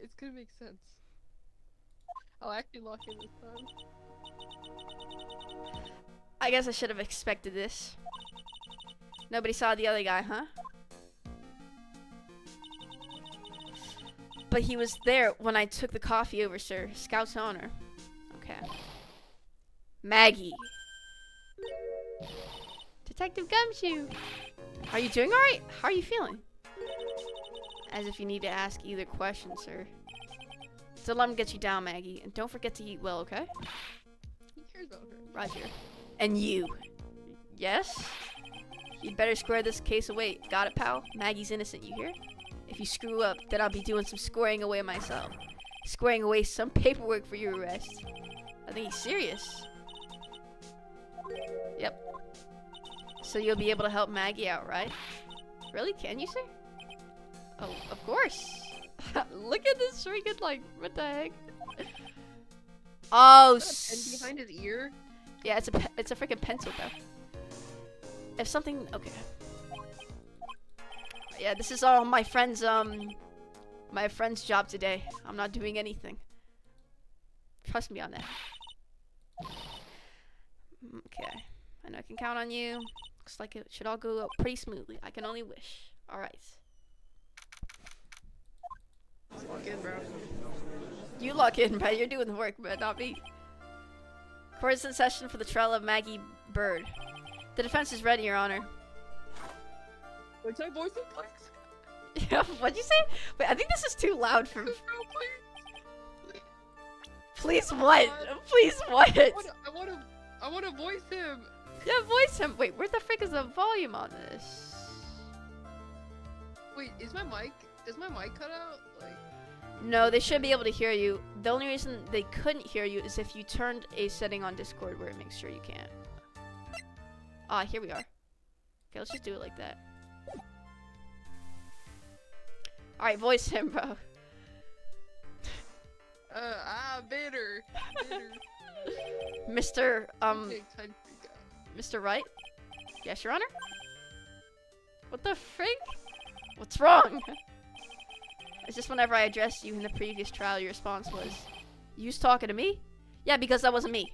It's gonna make sense. I'll actually lock in this time. I guess I should have expected this. Nobody saw the other guy, huh? But he was there when I took the coffee over, sir. Scout's honor. Okay. Maggie. Detective Gumshoe. Are you doing alright? How are you feeling? As if you need to ask either question, sir. So let him get you down, Maggie. And don't forget to eat well, okay? Who cares about her? Roger. And you. Yes? You'd better square this case away. Got it, pal? Maggie's innocent, you hear? If you screw up, then I'll be doing some squaring away myself. Squaring away some paperwork for your arrest. I think he's serious. Yep. So you'll be able to help Maggie out, right? Really? Can you, sir? Oh, of course. Look at this freaking, like, what the heck? Oh, Is that a pen behind his ear? yeah, it's a freaking pencil, though. If something, okay. Yeah, this is all my friend's job today. I'm not doing anything. Trust me on that. Okay. I know I can count on you. Looks like it should all go up pretty smoothly. I can only wish. Alright. Lock in, bro. You lock in, bro. You're doing the work, but not me. Court is in session for the trial of Maggie Bird. The defense is ready, Your Honor. Wait, can I voice it, please? Yeah, what'd you say? Wait, I think this is too loud for. Bro, please. Please what? God. Please what? I wanna voice him. Yeah, voice him. Wait, where the frick is the volume on this? Wait, is my mic cut out? Like, No, they should be able to hear you. The only reason they couldn't hear you is if you turned a setting on Discord where it makes sure you can't. Ah, here we are. Okay, let's just do it like that. Alright, voice him, bro. bitter. Mr. Okay, time to freak out. Mr. Wright? Yes, Your Honor? What the frig? What's wrong? It's just whenever I addressed you in the previous trial, your response was, "You was talking to me?" Yeah, because that wasn't me.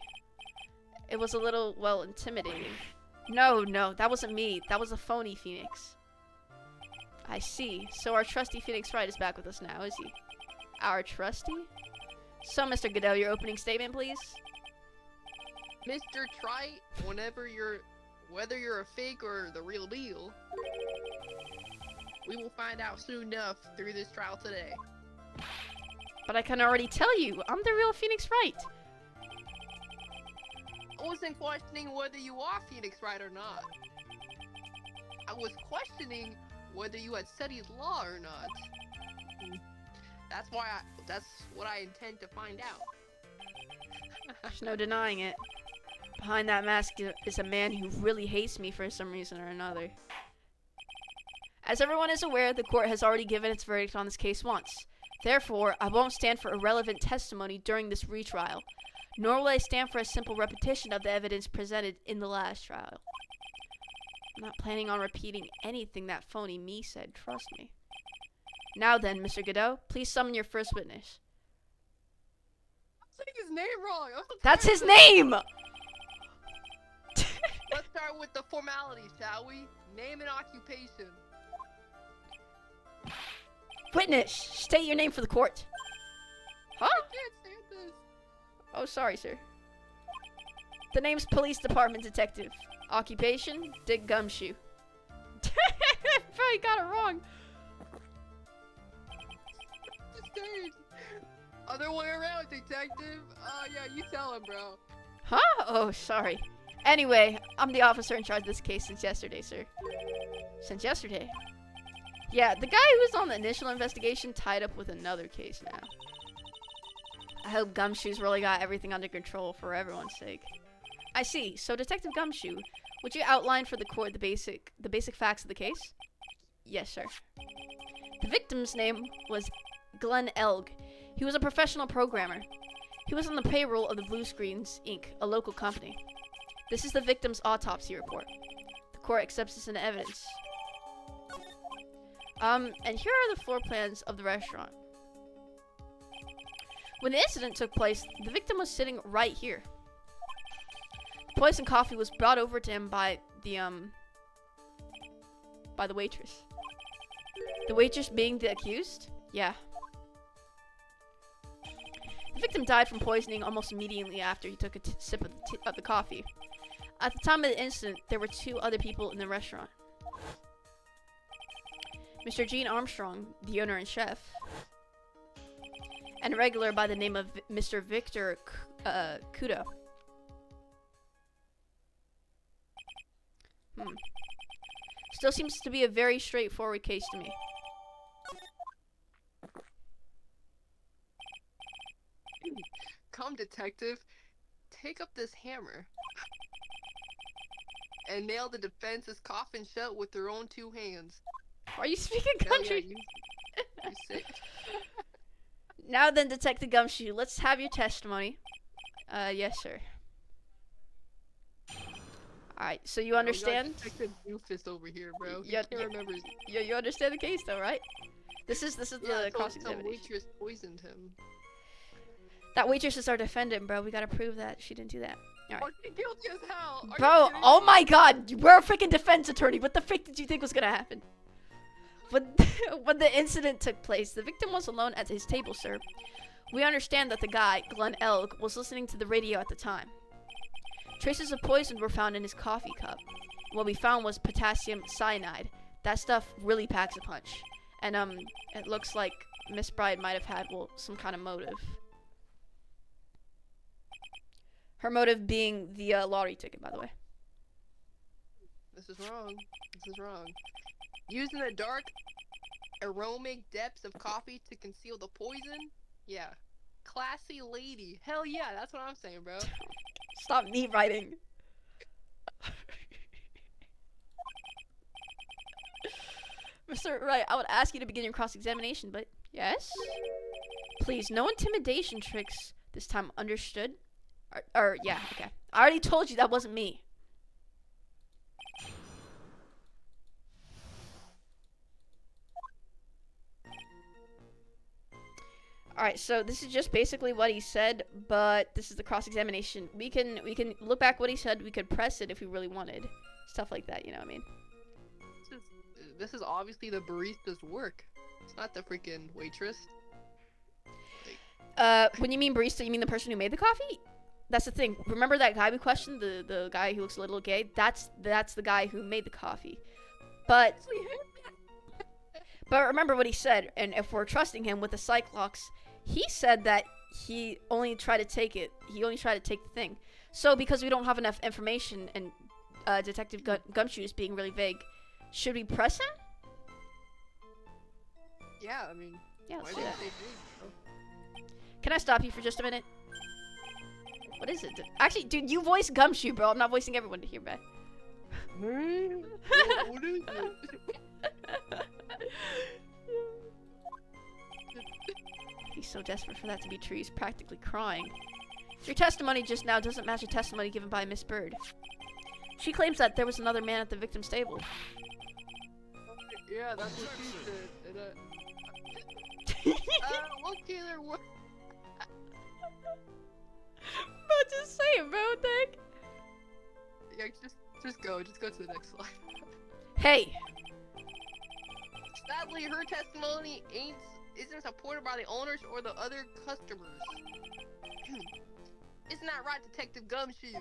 It was a little, well, intimidating. No, that wasn't me. That was a phony Phoenix. I see. So our trusty Phoenix Wright is back with us now, is he? Our trusty? So, Mr. Godot, your opening statement, please? Mr. Trite, whether you're a fake or the real deal, we will find out soon enough through this trial today. But I can already tell you, I'm the real Phoenix Wright. I wasn't questioning whether you are Phoenix Wright or not. I was questioning whether you had studied law or not. That's what I intend to find out. There's no denying it. Behind that mask is a man who really hates me for some reason or another. As everyone is aware, the court has already given its verdict on this case once. Therefore, I won't stand for irrelevant testimony during this retrial, nor will I stand for a simple repetition of the evidence presented in the last trial. I'm not planning on repeating anything that phony me said, trust me. Now then, Mr. Godot, please summon your first witness. I'm saying his name wrong. That's his name! Let's start with the formalities, shall we? Name and occupation. Witness, state your name for the court. Huh? I can't stand this. Oh, sorry, sir. The name's Police Department Detective. Occupation, Dick Gumshoe. Probably got it wrong. Stage. Other way around, detective. Yeah, you tell him, bro. Huh? Oh, sorry. Anyway, I'm the officer in charge of this case since yesterday, sir. Since yesterday? Yeah, the guy who was on the initial investigation tied up with another case now. I hope Gumshoe's really got everything under control for everyone's sake. I see. So, Detective Gumshoe, would you outline for the court the basic facts of the case? Yes, sir. The victim's name was Glenn Elg. He was a professional programmer. He was on the payroll of the Blue Screens, Inc., a local company. This is the victim's autopsy report. The court accepts this into evidence. And here are the floor plans of the restaurant. When the incident took place, the victim was sitting right here. The poisoned coffee was brought over to him by the waitress. The waitress being the accused? Yeah. The victim died from poisoning almost immediately after he took a sip of the coffee. At the time of the incident, there were 2 other people in the restaurant. Mr. Gene Armstrong, the owner and chef, and a regular by the name of Mr. Victor Kudo. Still seems to be a very straightforward case to me. Come, detective. Take up this hammer. And nail the defense's coffin shut with their own 2 hands. Are you speaking Hell country? yeah, you sick. Now then, Detective Gumshoe, let's have your testimony. Yes, sir. Alright, so you understand? Detective Doofus over here, bro. Yeah, He can't remember. You understand the case, though, right? This is the cross-examination. Some waitress poisoned him. That waitress is our defendant, bro. We gotta prove that she didn't do that. Alright. Oh, she's guilty as hell. Are Bro, you kidding oh me? my god, we're a freaking defense attorney. What the frick did you think was gonna happen? When the incident took place, the victim was alone at his table, sir. We understand that the guy, Glenn Elk, was listening to the radio at the time. Traces of poison were found in his coffee cup. What we found was potassium cyanide. That stuff really packs a punch. And, it looks like Miss Bride might have had, well, some kind of motive. Her motive being the, lottery ticket, by the way. This is wrong. This is wrong. Using the dark, aromatic depths of coffee to conceal the poison? Yeah. Classy lady. Hell yeah, that's what I'm saying, bro. Stop me writing. Mr. Wright, I would ask you to begin your cross-examination, but yes? Please, no intimidation tricks this time, understood? Yeah, okay. I already told you that wasn't me. Alright, so this is just basically what he said, but this is the cross-examination. We can look back what he said, we could press it if we really wanted. Stuff like that, you know what I mean? This is obviously the barista's work. It's not the freaking waitress. When you mean barista, you mean the person who made the coffee? That's the thing. Remember that guy we questioned, the guy who looks a little gay? That's the guy who made the coffee. But remember what he said, and if we're trusting him with the Cyclops, he said that he only tried to take it. He only tried to take the thing. So because we don't have enough information, and Detective Gumshoe is being really vague, should we press him? Yeah, I mean, Yeah, let's why do didn't that. they do? Can I stop you for just a minute? What is it? Actually, dude, you voice Gumshoe, bro. I'm not voicing everyone to hear, man. What is it? He's so desperate for that to be true, he's practically crying. Your testimony just now doesn't match the testimony given by Miss Bird. She claims that there was another man at the victim's table. Yeah, that's what she said. And, look, Taylor, what? Bro, just say it, bro. What the heck? Yeah, just go to the next slide. Hey, Sadly, her testimony isn't supported by the owners or the other customers. Isn't that right, Detective Gumshoe?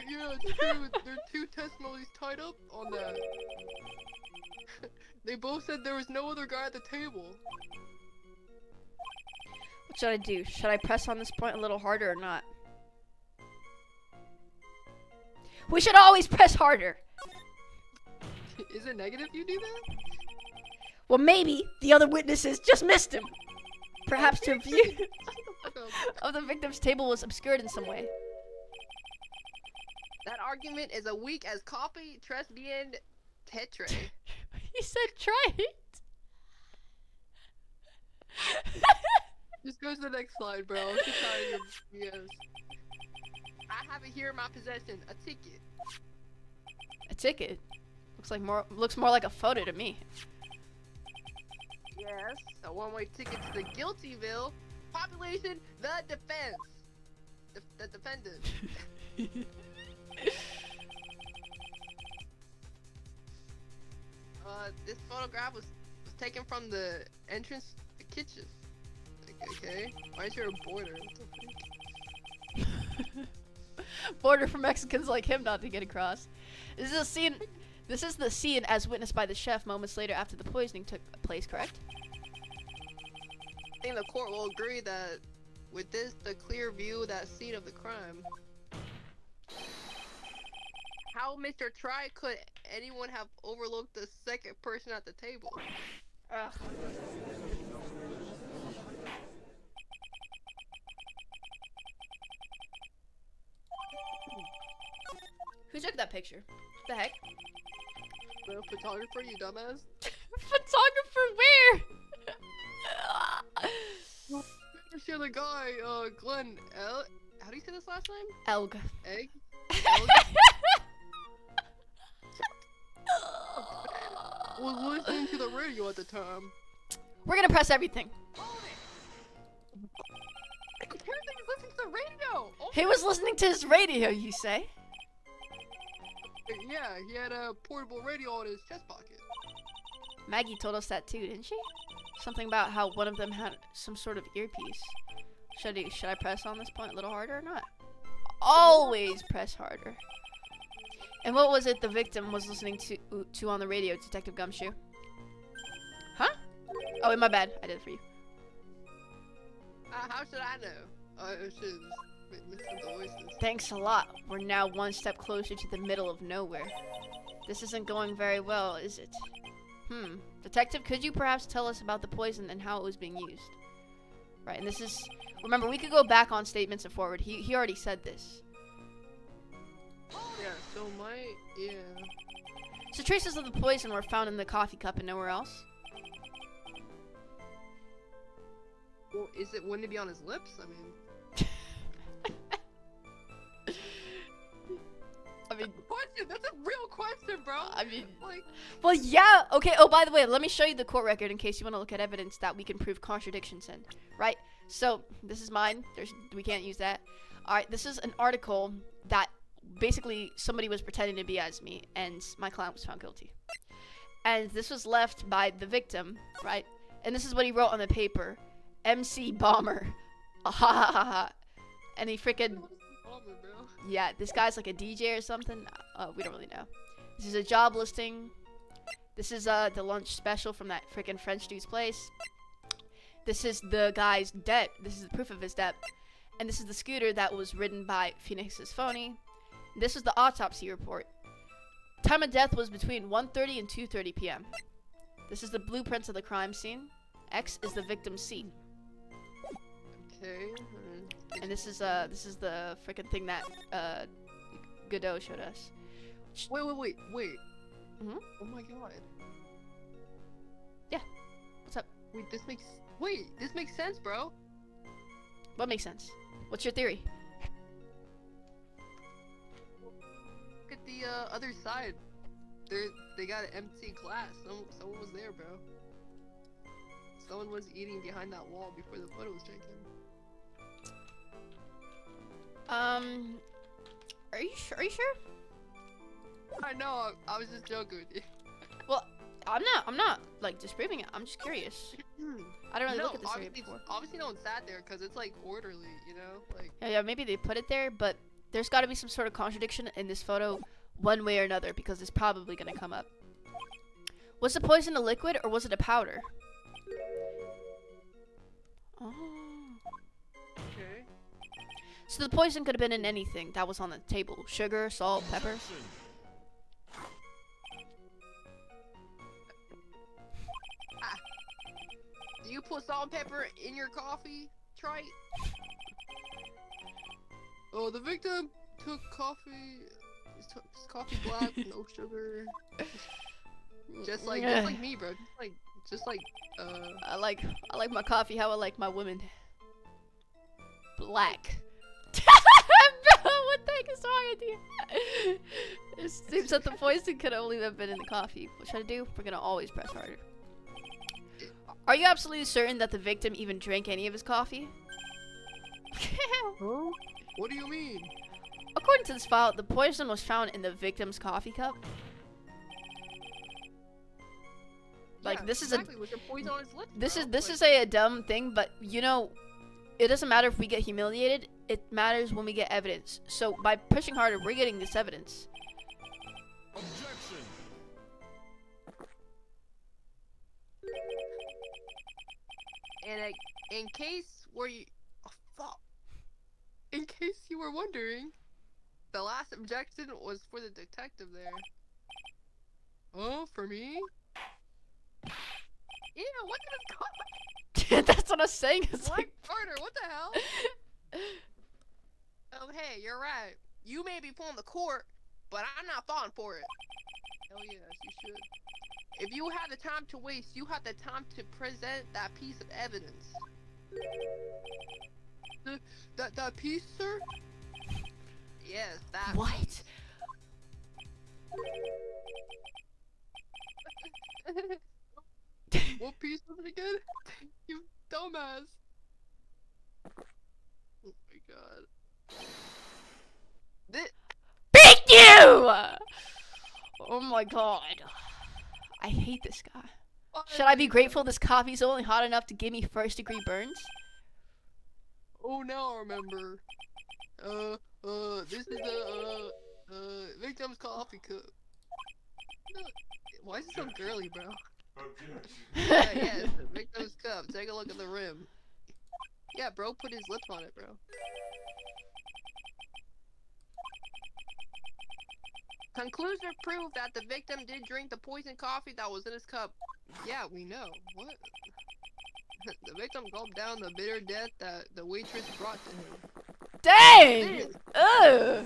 Yeah, it's true. There are 2 testimonies tied up on that. They both said there was no other guy at the table. what should I do? Should I press on this point a little harder or not? We should always press harder. Is it negative you do that? Well, maybe the other witnesses just missed him. Perhaps their view of the victim's table was obscured in some way. That argument is as weak as copy tres bien tetre. He said try it. Just go to the next slide, bro. I'm just tired of your BS. I have it here in my possession, a ticket. A ticket? Looks more like a photo to me. Yes. A one-way ticket to the Guiltyville. Population, the defense. The defendant. This photograph was taken from the entrance to the kitchen. Okay. Why is there a border? Border for Mexicans like him not to get across. This is a scene. This is the scene as witnessed by the chef moments later after the poisoning took place. Correct? I think the court will agree that with this, the clear view of that scene of the crime. How, Mr. Try, could anyone have overlooked the second person at the table? Ugh. Who took that picture? The heck? The photographer, you dumbass. Photographer where? Here's the other guy, Glenn how do you say this last name? Elg. Egg? Was listening to the radio at the time. We're gonna press everything. Apparently he's listening to the radio! Oh, He was listening to his radio, you say? yeah, he had a portable radio in his chest pocket. Maggie told us that too, didn't she? Something about how one of them had some sort of earpiece. Should I press on this point a little harder or not? Always press harder. And what was it the victim was listening to on the radio, Detective Gumshoe? Huh? Oh, wait, my bad. I did it for you. How should I know? I should listen to voices. Thanks a lot. We're now one step closer to the middle of nowhere. This isn't going very well, is it? Detective, could you perhaps tell us about the poison and how it was being used? Right, and this is... Remember, we could go back on statements and forward. He already said this. Yeah, so yeah. So traces of the poison were found in the coffee cup and nowhere else? Well, wouldn't it be on his lips? I mean... Question! That's a real question, bro! I mean... Like... Well, yeah! Okay, oh, by the way, let me show you the court record in case you want to look at evidence that we can prove contradictions in. Right? So, this is mine. We can't use that. Alright, this is an article that basically somebody was pretending to be as me, and my client was found guilty. And this was left by the victim, right? And this is what he wrote on the paper. MC Bomber. Ha ha ha ha. And he freaking... Yeah, this guy's like a DJ or something. We don't really know. This is a job listing. This is the lunch special from that freaking French dude's place. This is the guy's debt. This is the proof of his debt. And this is the scooter that was ridden by Phoenix's phony. This is the autopsy report. Time of death was between 1:30 and 2:30 p.m. This is the blueprints of the crime scene. X is the victim's seat. Okay. And this is the freaking thing that Godot showed us. Wait. Mhm. Oh my god. Yeah. What's up? Wait, this makes sense, bro. What makes sense? What's your theory? Look at the other side. They got an empty glass. Someone was there, bro. Someone was eating behind that wall before the photo was taken. Are you sure? I know. I was just joking with you. Well, I'm not like disproving it. I'm just curious. I don't really look at this area before. Obviously, no one sat there because it's like orderly, you know, like. Yeah, maybe they put it there, but there's got to be some sort of contradiction in this photo, one way or another, because it's probably gonna come up. Was the poison a liquid or was it a powder? Oh. Okay. So the poison could have been in anything that was on the table. Sugar, salt, pepper. Do you put salt and pepper in your coffee, Trite? Oh, the victim took coffee. His coffee black, no sugar. Just like me, bro. Just like. I like my coffee how I like my women. Black. Bro, what the heck is wrong with you? It seems that the poison could only have been in the coffee. What should I do? We're gonna always press harder. Are you absolutely certain that the victim even drank any of his coffee? Huh? What do you mean? According to this file, the poison was found in the victim's coffee cup. Like, Yeah, this is exactly, with the poison on his lips, this is a dumb thing, but you know, it doesn't matter if we get humiliated. It matters when we get evidence. So by pushing harder, we're getting this evidence. Objection. And in case in case you were wondering, the last objection was for the detective there. Oh, for me? Yeah, what did it That's what I was saying. It's What? like, Carter, what the hell? Oh, hey, you're right. You may be pulling the court, but I'm not falling for it. Hell yes, you should. If you have the time to waste, you have the time to present that piece of evidence. That piece, sir? Yes, that. what? What piece was it again? You dumbass. Oh my god. This. Thank you! Oh my god. I hate this guy. Should I be grateful this coffee's only hot enough to give me first-degree burns? Oh, now I remember. This is the, victim's coffee cup. Why is it so girly, bro? Objection. Yeah, it's the victim's cup. Take a look at the rim. Yeah, bro, put his lips on it, bro. Conclusive proof that the victim did drink the poisoned coffee that was in his cup. Yeah, we know. What? The victim gulped down the bitter death that the waitress brought to him. Dang! Ugh!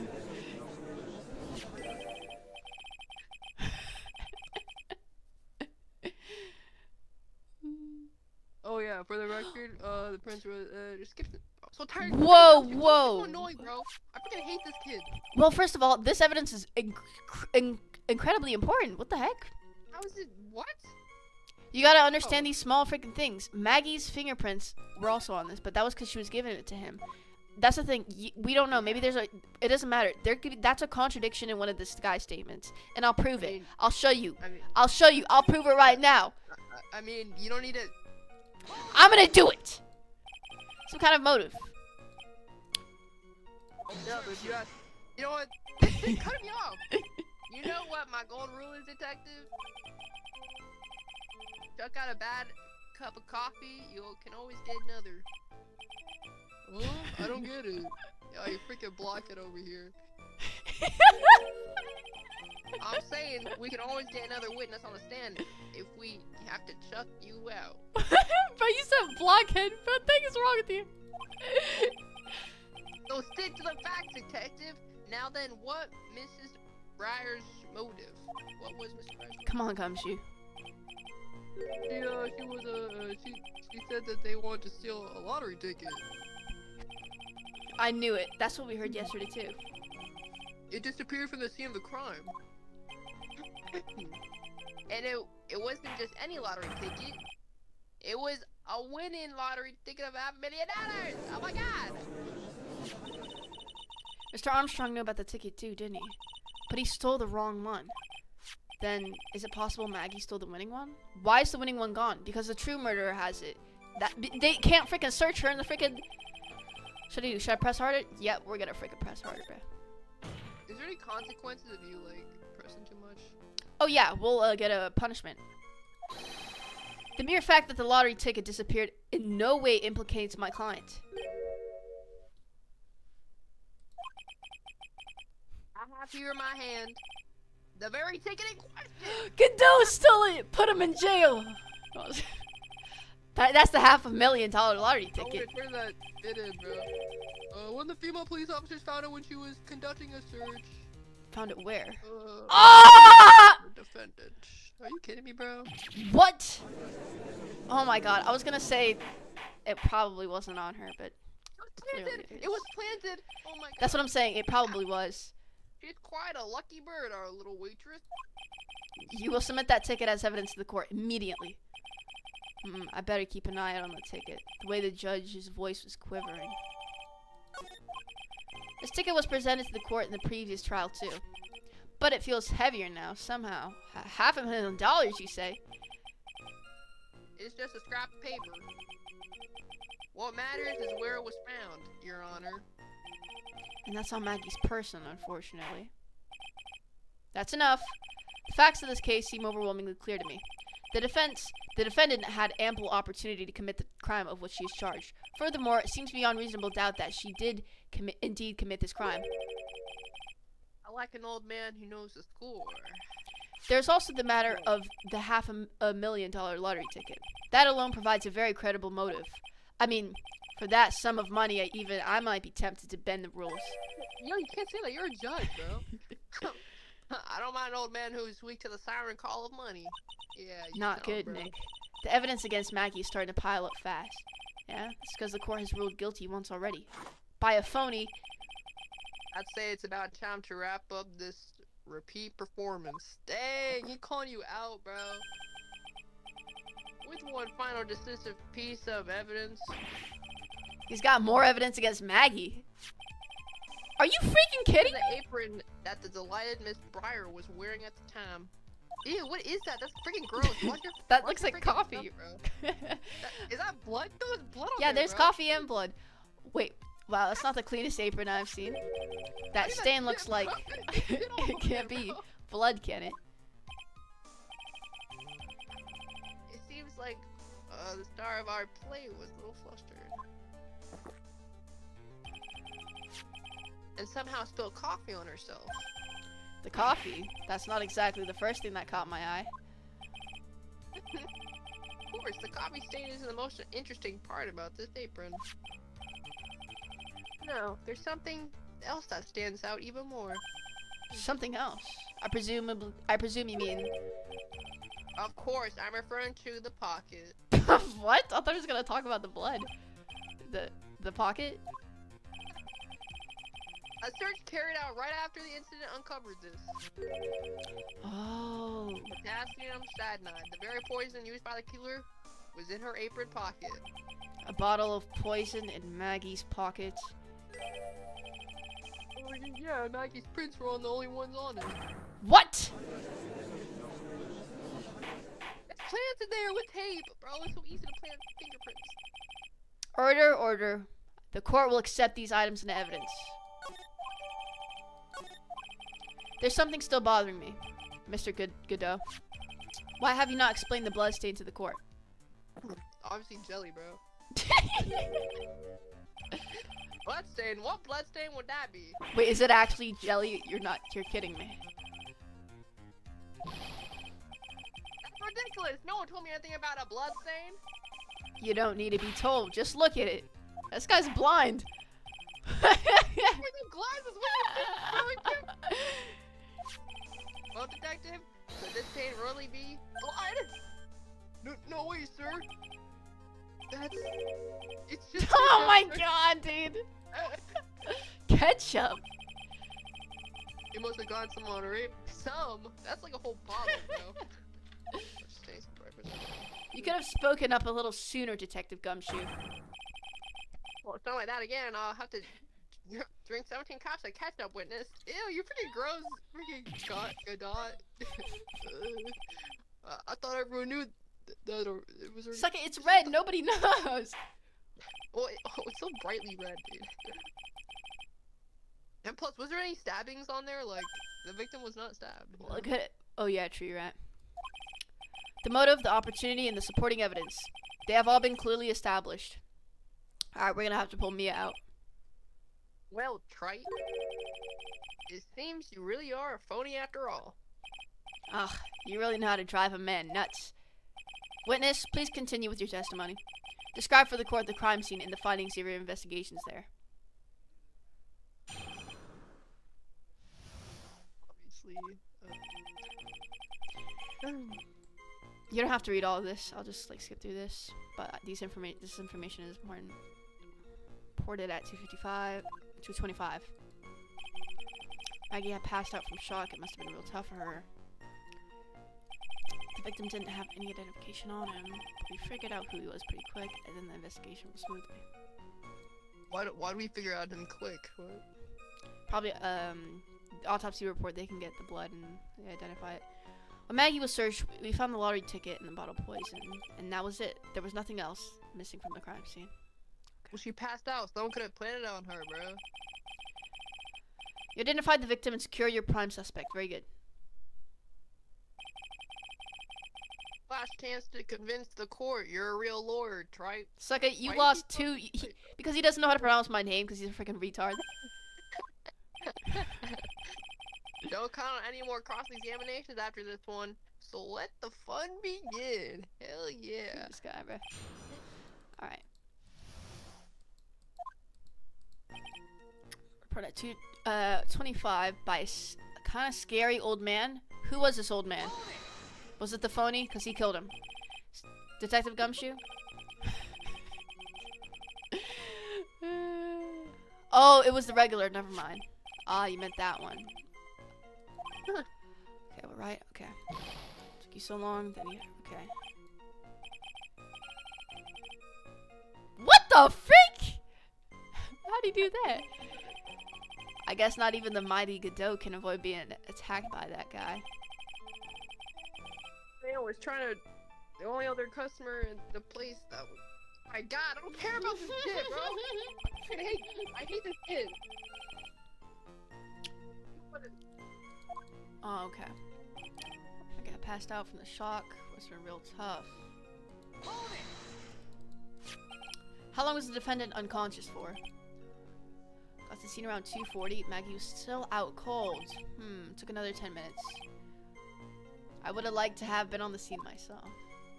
Oh yeah, for the record, the prince was just skipped it. I'm so tired. Whoa, You're whoa. so annoying, bro. I freaking hate this kid. Well, first of all, this evidence is incredibly important. What the heck? How is it? What? You gotta understand these small freaking things. Maggie's fingerprints were also on this, but that was because she was giving it to him. That's the thing. We don't know. Maybe there's a. It doesn't matter. That's a contradiction in one of this guy's statements, and I'll prove it. I'll show you. I'll show you. I'll prove it right now. I mean, you don't need to. I'm gonna do it. Some kind of motive. No, but you know what? Cut me off. You know what my golden rule is, detective? Chuck out a bad cup of coffee, you can always get another. Oh, I don't get it. Oh, you freaking block it over here. I'm saying we can always get another witness on the stand if we have to chuck you out. Bro, you said blockhead. What the heck is wrong with you? So stick to the facts, detective. Now then, what Mrs. Breyer's motive? What was Mr. Breyer's motive? Come on, Gumshoe. She said that they wanted to steal a lottery ticket. I knew it. That's what we heard yesterday too. It disappeared from the scene of the crime. And it wasn't just any lottery ticket. It was a winning lottery ticket of $500,000. Oh my god! Mr. Armstrong knew about the ticket too, didn't he? But he stole the wrong one. Then, is it possible Maggie stole the winning one? Why is the winning one gone? Because the true murderer has it. They can't freaking search her in the freaking. Should I press harder? Yep, we're gonna freaking press harder, bro. Is there any consequences if you like pressing too much? Oh yeah, we'll get a punishment. The mere fact that the lottery ticket disappeared in no way implicates my client. I have here in my hand the very ticket in question. Godot stole it! Put him in jail! That's the $500,000 lottery I want ticket. to turn that bit in, bro. One of the female police officers found it when she was conducting a search. Found it where? Ah! The defendant. Are you kidding me, bro? What? Oh my god, I was gonna say it probably wasn't on her, but clearly it is. It was planted. Oh my god. That's what I'm saying, it probably was. She's quite a lucky bird, our little waitress. You will submit that ticket as evidence to the court immediately. I better keep an eye out on the ticket. The way the judge's voice was quivering. This ticket was presented to the court in the previous trial, too. But it feels heavier now, somehow. $500,000, you say? It's just a scrap of paper. What matters is where it was found, Your Honor. And that's on Maggie's person, unfortunately. That's enough. The facts of this case seem overwhelmingly clear to me. The defendant had ample opportunity to commit the crime of which she is charged. Furthermore, it seems beyond reasonable doubt that she did indeed commit this crime. I like an old man who knows the score. There's also the matter of the $500,000 lottery ticket. That alone provides a very credible motive. I mean, for that sum of money, I might be tempted to bend the rules. Yo, you can't say that. You're a judge, bro. I don't mind an old man who's weak to the siren call of money. Yeah, you Not tell, good, bro. Nick. The evidence against Maggie is starting to pile up fast. Yeah, it's because the court has ruled guilty once already. By a phony. I'd say it's about time to wrap up this repeat performance. Dang, he calling you out, bro. With one final decisive piece of evidence. He's got more evidence against Maggie. Are you freaking kidding me? The apron that the delighted Miss Breyer was wearing at the time. Ew, what is that? That's freaking gross. That Why'd looks you like freaking coffee. stuff, bro? Is that blood? There's blood on Yeah, there, there's bro. coffee and blood. Wait, wow, that's not the cleanest apron I've seen. That Look at stain shit, looks bro. like There's shit all it over can't there, be bro. blood, can it? It seems like the star of our play was a little flustered. And somehow spilled coffee on herself. The coffee? That's not exactly the first thing that caught my eye. Of course, the coffee stain isn't the most interesting part about this apron. No, there's something else that stands out even more. Something else. I presume you mean... Of course, I'm referring to the pocket. What? I thought I was gonna talk about the blood. The pocket? A search carried out right after the incident uncovered this. Oh. Potassium cyanide, the very poison used by the killer, was in her apron pocket. A bottle of poison in Maggie's pocket. Oh, yeah, Maggie's prints were the only ones on it. What? It's planted there with tape, bro. It's so easy to plant fingerprints. Order, order. The court will accept these items into evidence. There's something still bothering me, Mr. Godot. Why have you not explained the bloodstain to the court? Obviously jelly, bro. Bloodstain? What bloodstain would that be? Wait, is it actually jelly? You're kidding me. That's ridiculous. No one told me anything about a bloodstain. You don't need to be told. Just look at it. This guy's blind. Where's the glasses? Well, detective, could this stain really be blood? No way, sir. It's just. Oh my god, dude. Ketchup. It must have gone some on her. Some? That's like a whole bottle, bro. Let's taste the breakfast. You could have spoken up a little sooner, Detective Gumshoe. Well, it's not like that again. I'll have to drink 17 cups of ketchup, witness. Ew, you're freaking gross. Freaking Godot. I thought everyone knew that it was. Suck it, it's red. Nobody knows. Well, it's so brightly red, dude. And plus, was there any stabbings on there? Like, the victim was not stabbed. Look at it. Oh yeah, true, you're right. The motive, the opportunity, and the supporting evidence. They have all been clearly established. Alright, we're gonna have to pull Mia out. Well, trite. It seems you really are a phony after all. Ugh, you really know how to drive a man nuts. Witness, please continue with your testimony. Describe for the court the crime scene and the findings of your investigations there. Obviously. You don't have to read all of this. I'll just like skip through this. But this information is important. Reported at 225. Maggie had passed out from shock. It must have been real tough for her. The victim didn't have any identification on him. We figured out who he was pretty quick, and then the investigation was smoothly. Why do we figure out him quick? What? Probably, autopsy report, they can get the blood and identify it. When Maggie was searched, we found the lottery ticket and the bottle of poison, and that was it. There was nothing else missing from the crime scene. Well, she passed out. Someone could have planted it on her, bro. You identified the victim and secured your prime suspect. Very good. Last chance to convince the court you're a real lord, right? Sucker, you Why lost is he two, so- because he doesn't know how to pronounce my name because he's a freaking retard. Don't count on any more cross-examinations after this one. So let the fun begin. Hell yeah. This guy, bro. Alright. Report at 25 by a kind of scary old man. Who was this old man? Was it the phony? Because he killed him. Detective Gumshoe? Oh, it was the regular. Never mind. Ah, you meant that one. Okay, we're right. Okay. Took you so long. Then you. Okay. What the freak? How'd he do that? I guess not even the mighty Godot can avoid being attacked by that guy. Man was trying to. The only other customer in the place that was. My God, I don't care about this kid, bro. I hate this kid. Oh, okay. I got passed out from the shock. Must have been real tough. How long was the defendant unconscious for? Got to the scene around 2:40. Maggie was still out cold. Took another 10 minutes. I would have liked to have been on the scene myself.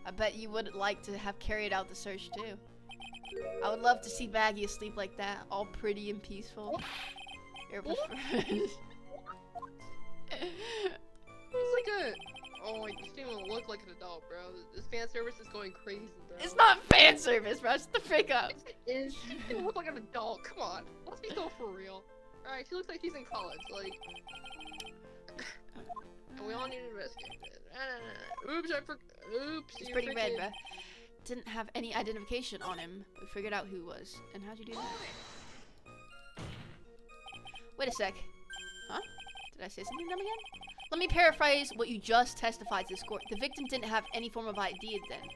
I bet you would like to have carried out the search too. I would love to see Maggie asleep like that, all pretty and peaceful. He's like a. Oh, he doesn't even look like an adult, bro. This fan service is going crazy, bro. It's not fan service, bro. Shut the frick up. It is. He doesn't look like an adult. Come on. Let's be so for real. Alright, she looks like she's in college. Like. And we all need to investigate it. Oops, I forgot. Oops. He's you pretty red, freaking- bruh. Didn't have any identification on him. We figured out who he was. And how'd you do that? Wait a sec. Huh? Did I say something dumb again? Let me paraphrase what you just testified to this court. The victim didn't have any form of ID then.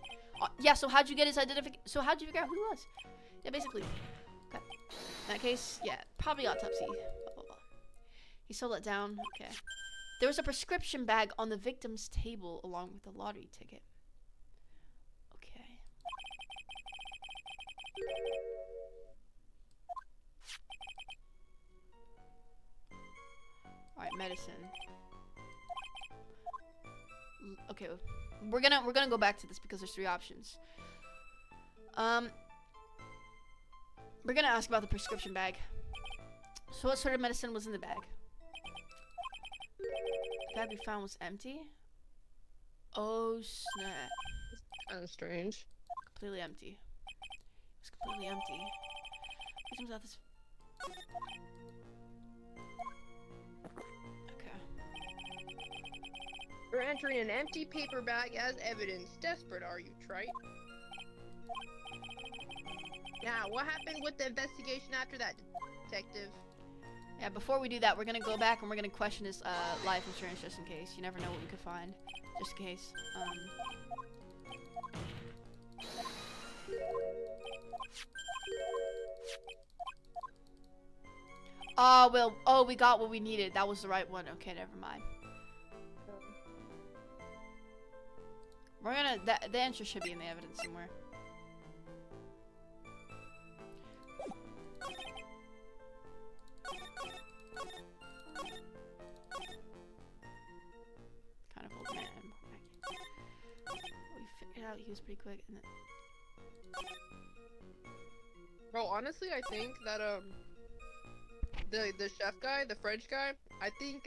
Yeah, so how'd you get his identification? So how'd you figure out who he was? Yeah, basically. Okay. In that case, yeah, probably autopsy. Blah, blah, blah. He still let down. Okay. There was a prescription bag on the victim's table along with the lottery ticket. Okay. Alright, medicine. Okay, we're gonna go back to this because there's 3 options. We're gonna ask about the prescription bag. So what sort of medicine was in the bag? The bag we found was empty. Oh snap! Kind of strange. Completely empty. It's completely empty. Victims out this. Okay. You're entering an empty paper bag as evidence. Desperate, are you, Trite? Now, what happened with the investigation after that, detective? Yeah, before we do that, we're gonna go back and we're gonna question his life insurance just in case. You never know what we could find. Just in case. Oh, well, oh, we got what we needed. That was the right one. Okay, never mind. We're gonna, the answer should be in the evidence somewhere. Kind of old man. We figured out he was pretty quick. And then Bro, honestly, I think that, the chef guy, the French guy, I think,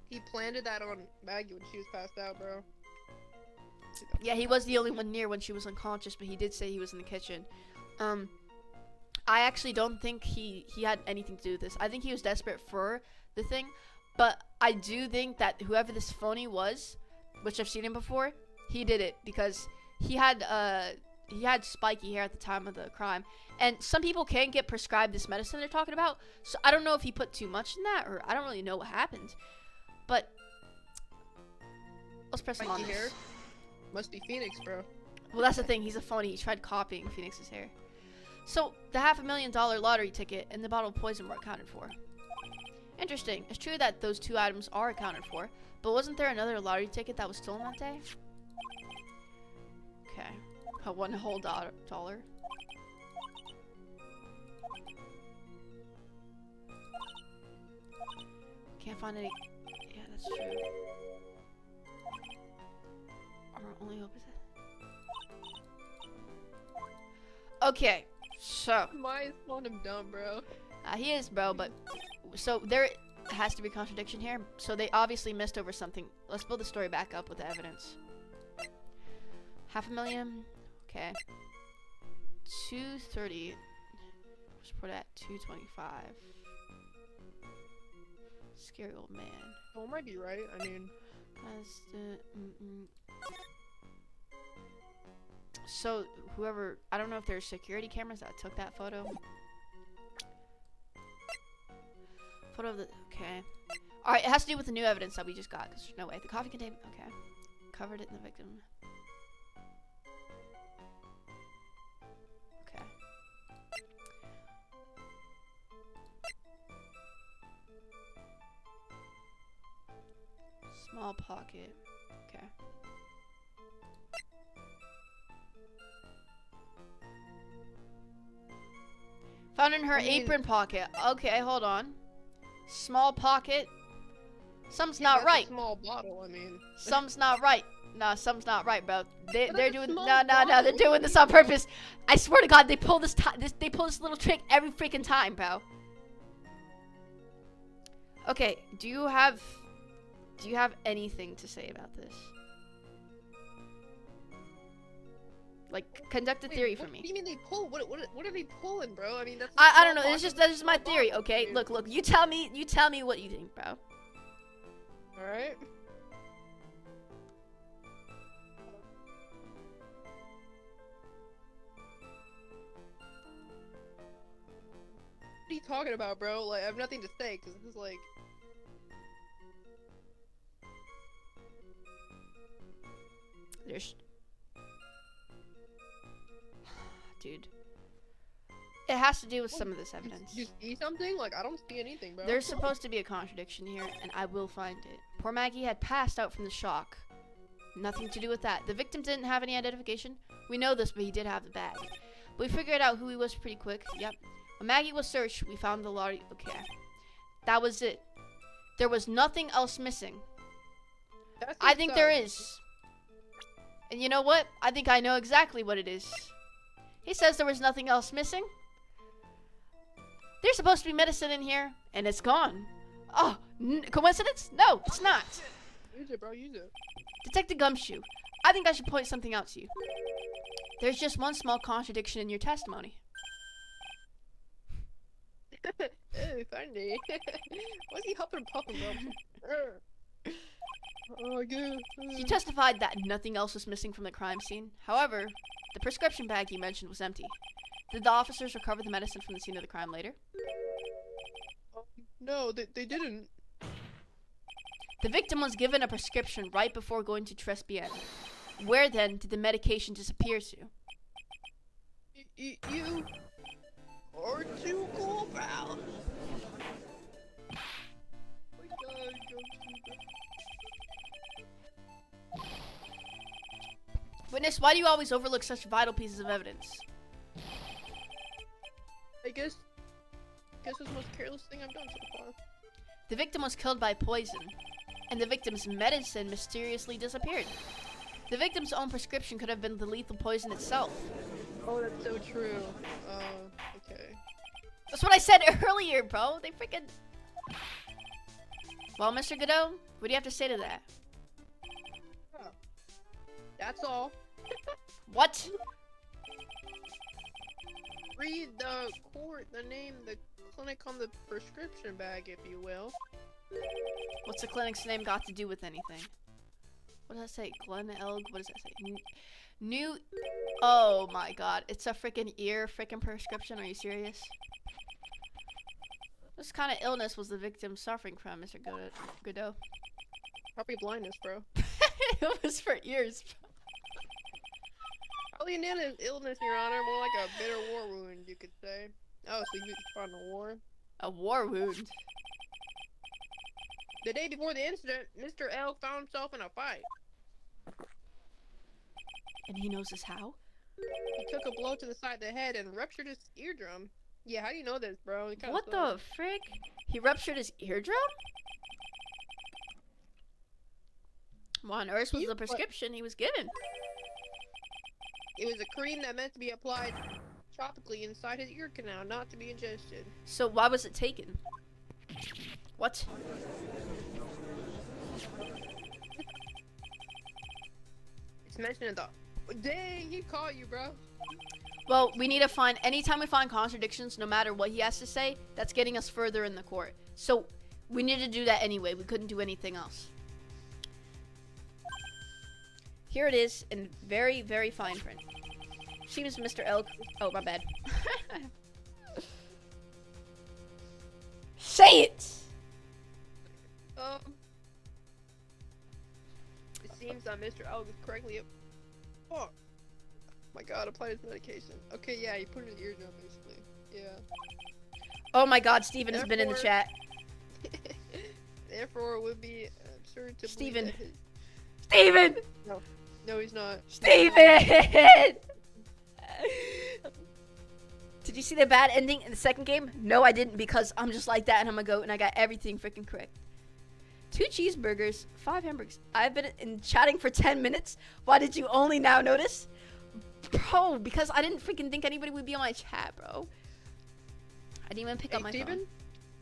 he planted that on Maggie when she was passed out, bro. yeah, he was the only one near when she was unconscious, but he did say he was in the kitchen. I actually don't think he had anything to do with this. I think he was desperate for the thing, but I do think that whoever this phony was, which I've seen him before, he did it because he had spiky hair at the time of the crime. And some people can get prescribed this medicine they're talking about. So I don't know if he put too much in that, or I don't really know what happened. But let's press him on Spiky this. hair? Must be Phoenix, bro. Well, that's the thing. He's a phony. He tried copying Phoenix's hair. So the $500,000 lottery ticket and the bottle of poison were accounted for. Interesting. It's true that those two items are accounted for, but wasn't there another lottery ticket that was stolen that day? Okay. A one whole dollar. Can't find any. Yeah, that's true. Our only hope is that. Okay, so. Why is calling him dumb, bro? He is, bro, but. So there has to be a contradiction here. So they obviously missed over something. Let's build the story back up with the evidence. $500,000. Okay. 230. Let's put it at 225. Scary old man. Oh, might be right. I mean, That's the, So whoever, I don't know if there's security cameras that took that photo. Photo of the, okay. All right, it has to do with the new evidence that we just got. Cause there's no way the coffee contained. Okay, covered it in the victim. Okay. Small pocket. Okay. Found in her I mean- apron pocket. Okay, hold on. Small pocket. Something's yeah, not that's right. A small bottle. I mean, Something's not right. Nah, something's not right, bro. They're But that's a doing small no. They're bottle. doing this on purpose. I swear to God, they pull this they pull this little trick every freaking time, bro. Okay, do you have anything to say about this? Like, conduct a wait, theory what for me. do you mean they pull? What are they pulling, bro? I mean, that's. I don't know. That's just my theory. Okay, look. You tell me what you think, bro. All right. What are you talking about, bro? Like, I have nothing to say because this is like. There's, dude. It has to do with some of this evidence. You see something? Like, I don't see anything, bro. There's supposed to be a contradiction here, and I will find it. Poor Maggie had passed out from the shock. Nothing to do with that. The victim didn't have any identification. We know this, but he did have the bag. But we figured out who he was pretty quick. Yep. When Maggie was searched, we found the lottery. Okay. That was it. There was nothing else missing. That's I think there insane. is. And you know what? I think I know exactly what it is. He says there was nothing else missing. There's supposed to be medicine in here, and it's gone. Oh, coincidence? No, it's not. Use it, bro. Use it. Detective Gumshoe, I think I should point something out to you. There's just one small contradiction in your testimony. Ew, funny. Why's he huffing and puffing, bro? Oh, good. You testified that nothing else was missing from the crime scene. However, the prescription bag you mentioned was empty. Did the officers recover the medicine from the scene of the crime later? No, they didn't. The victim was given a prescription right before going to Trespian. Where then did the medication disappear to? You are too cool, pal. Oh my God, Witness, why do you always overlook such vital pieces of evidence? I guess it's the most careless thing I've done so far. The victim was killed by poison, and the victim's medicine mysteriously disappeared. The victim's own prescription could have been the lethal poison itself. Oh, that's so true. Okay. That's what I said earlier, bro. They freaking... Well, Mr. Godot, what do you have to say to that? That's all. What? Read the name, the clinic on the prescription bag, if you will. What's the clinic's name got to do with anything? What does that say? Glen Elg. What does that say? New. Oh my god. It's a freaking ear freaking prescription. Are you serious? What kind of illness was the victim suffering from, Mr. Godot? Probably blindness, bro. It was for ears. Probably an illness, Your Honor. More like a bitter war wound, you could say. Oh, so you fought in a war? A war wound. The day before the incident, Mr. L found himself in a fight. And he knows this how? He took a blow to the side of the head and ruptured his eardrum. Yeah, how do you know this, bro? It kinda What sucks. the frick? He ruptured his eardrum? What on earth was the prescription he was given? It was a cream that meant to be applied topically inside his ear canal, not to be ingested. So why was it taken? What? It's mentioned in the... Dang, he caught you, bro. Well, we need to find, anytime we find contradictions, no matter what he has to say, that's getting us further in the court. So, we need to do that anyway. We couldn't do anything else. Here it is, in very, very fine print. Seems Mr. Elk. Oh, my bad. Say it! It seems that Mr. L was correctly... Oh. My god, applied his medication. Okay, yeah, he put it in his eardrum, basically. Yeah. Oh my god, Steven has been in the chat. Therefore, it would be absurd to Steven. believe that his... Steven! No, he's not. Steven! Did you see the bad ending in the second game? No, I didn't, because I'm just like that and I'm a goat and I got everything freaking correct. 2 cheeseburgers, 5 hamburgers. I've been chatting for 10 minutes. Why did you only now notice? Bro, because I didn't freaking think anybody would be on my chat, bro. I didn't even pick up my phone.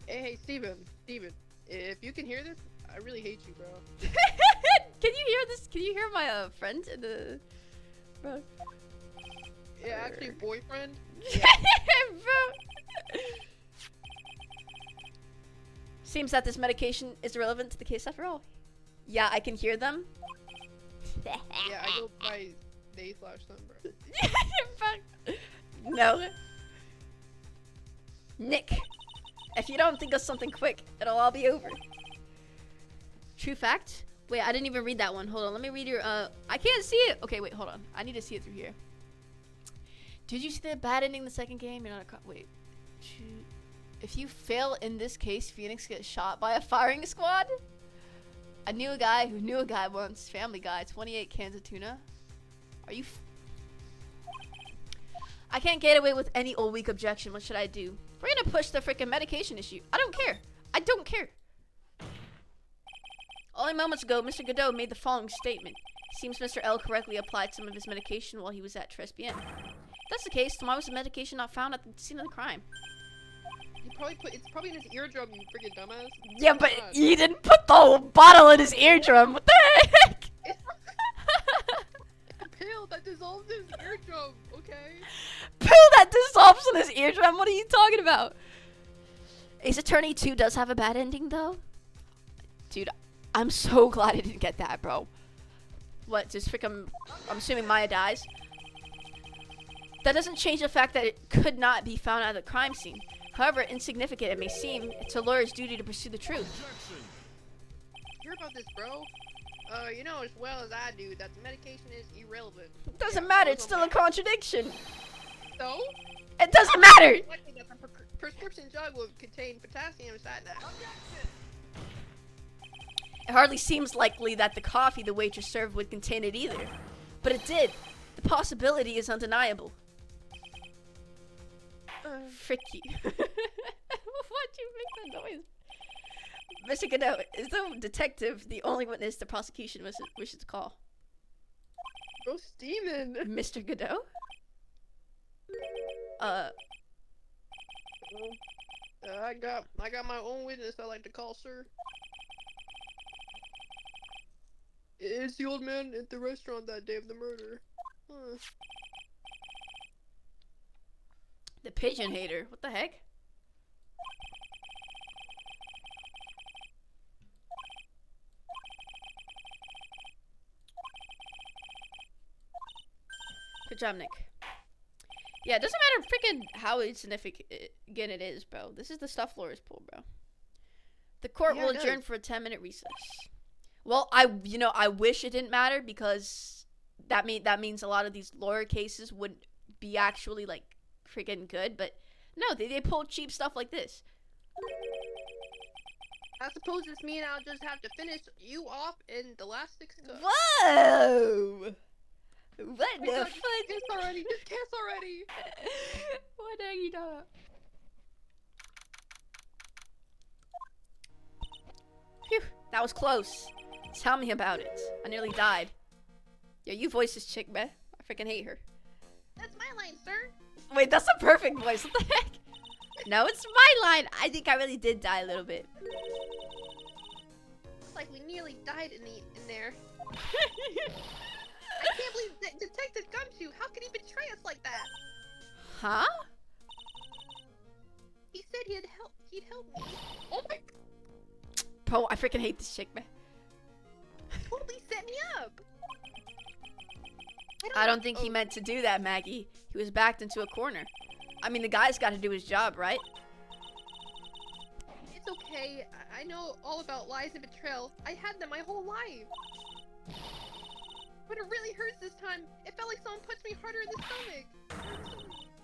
Hey, Steven. Steven, if you can hear this, I really hate you, bro. Can you hear this? Can you hear my friend in the... Bro. Yeah, actually, boyfriend. Bro. Seems that this medication is irrelevant to the case after all. Yeah, I can hear them. Yeah, I go by they/them, bro. No. Nick, if you don't think of something quick, it'll all be over. True fact? Wait, I didn't even read that one. Hold on, let me read your, I can't see it. Okay, wait, hold on. I need to see it through here. Did you see the bad ending in the second game? You're not a wait. If you fail in this case, Phoenix gets shot by a firing squad? I knew a guy who knew a guy once. Family Guy, 28 cans of tuna. Are you I can't get away with any old weak objection. What should I do? We're gonna push the freaking medication issue. I don't care. I don't care. Only moments ago, Mr. Godot made the following statement. Seems Mr. L correctly applied some of his medication while he was at Trespian. If that's the case, then why was the medication not found at the scene of the crime? You probably it's probably in his eardrum, you freaking dumbass. Yeah, but he didn't put the whole bottle in his eardrum. What the heck? A pill that dissolves his eardrum, okay? Pill that dissolves in his eardrum? What are you talking about? Ace Attorney 2 does have a bad ending, though. Dude, I'm so glad I didn't get that, bro. What, just freaking... I'm assuming Maya dies? That doesn't change the fact that it could not be found at the crime scene. However insignificant it may seem, it's a lawyer's duty to pursue the truth. Objection. Hear about this, bro? You know as well as I do that the medication is irrelevant. It doesn't matter, it's still a contradiction. So? It doesn't matter! It's likely that the prescription drug will contain potassium cyanide. It hardly seems likely that the coffee the waitress served would contain it either. But it did. The possibility is undeniable. Fricky. Why'd you make that noise? Mr. Godot, is the detective the only witness the prosecution wishes to call? Bro, Steven! Mr. Godot? I got my own witness I like to call, sir. It's the old man at the restaurant that day of the murder. Huh. The pigeon hater. What the heck? Good job, Nick. Yeah, it doesn't matter freaking how insignificant it is, bro. This is the stuff lawyers pull, bro. The court Yeah, will it does. adjourn for a 10-minute recess. Well, I wish it didn't matter because that means a lot of these lawyer cases wouldn't be actually like freaking good, but no, they pull cheap stuff like this. I suppose this means I'll just have to finish you off in the last 6 cups. Whoa! What Oh my the God, fuck? just kiss already! Just kiss already! What are you doing? Phew, that was close. Tell me about it. I nearly died. Yeah, you voice this chick, man. I freaking hate her. That's my line, sir. Wait, that's a perfect voice. What the heck? No, it's my line. I think I really did die a little bit. Looks like we nearly died in there. I can't believe that Detective Gumshoe. How could he betray us like that? Huh? He said he'd help me. Oh my! Bro, I freaking hate this chick, man. Totally set me up. I don't think he meant to do that, Maggie. He was backed into a corner. I mean, the guy's got to do his job, right? It's okay. I know all about lies and betrayal. I had them my whole life. But it really hurts this time. It felt like someone punched me harder in the stomach.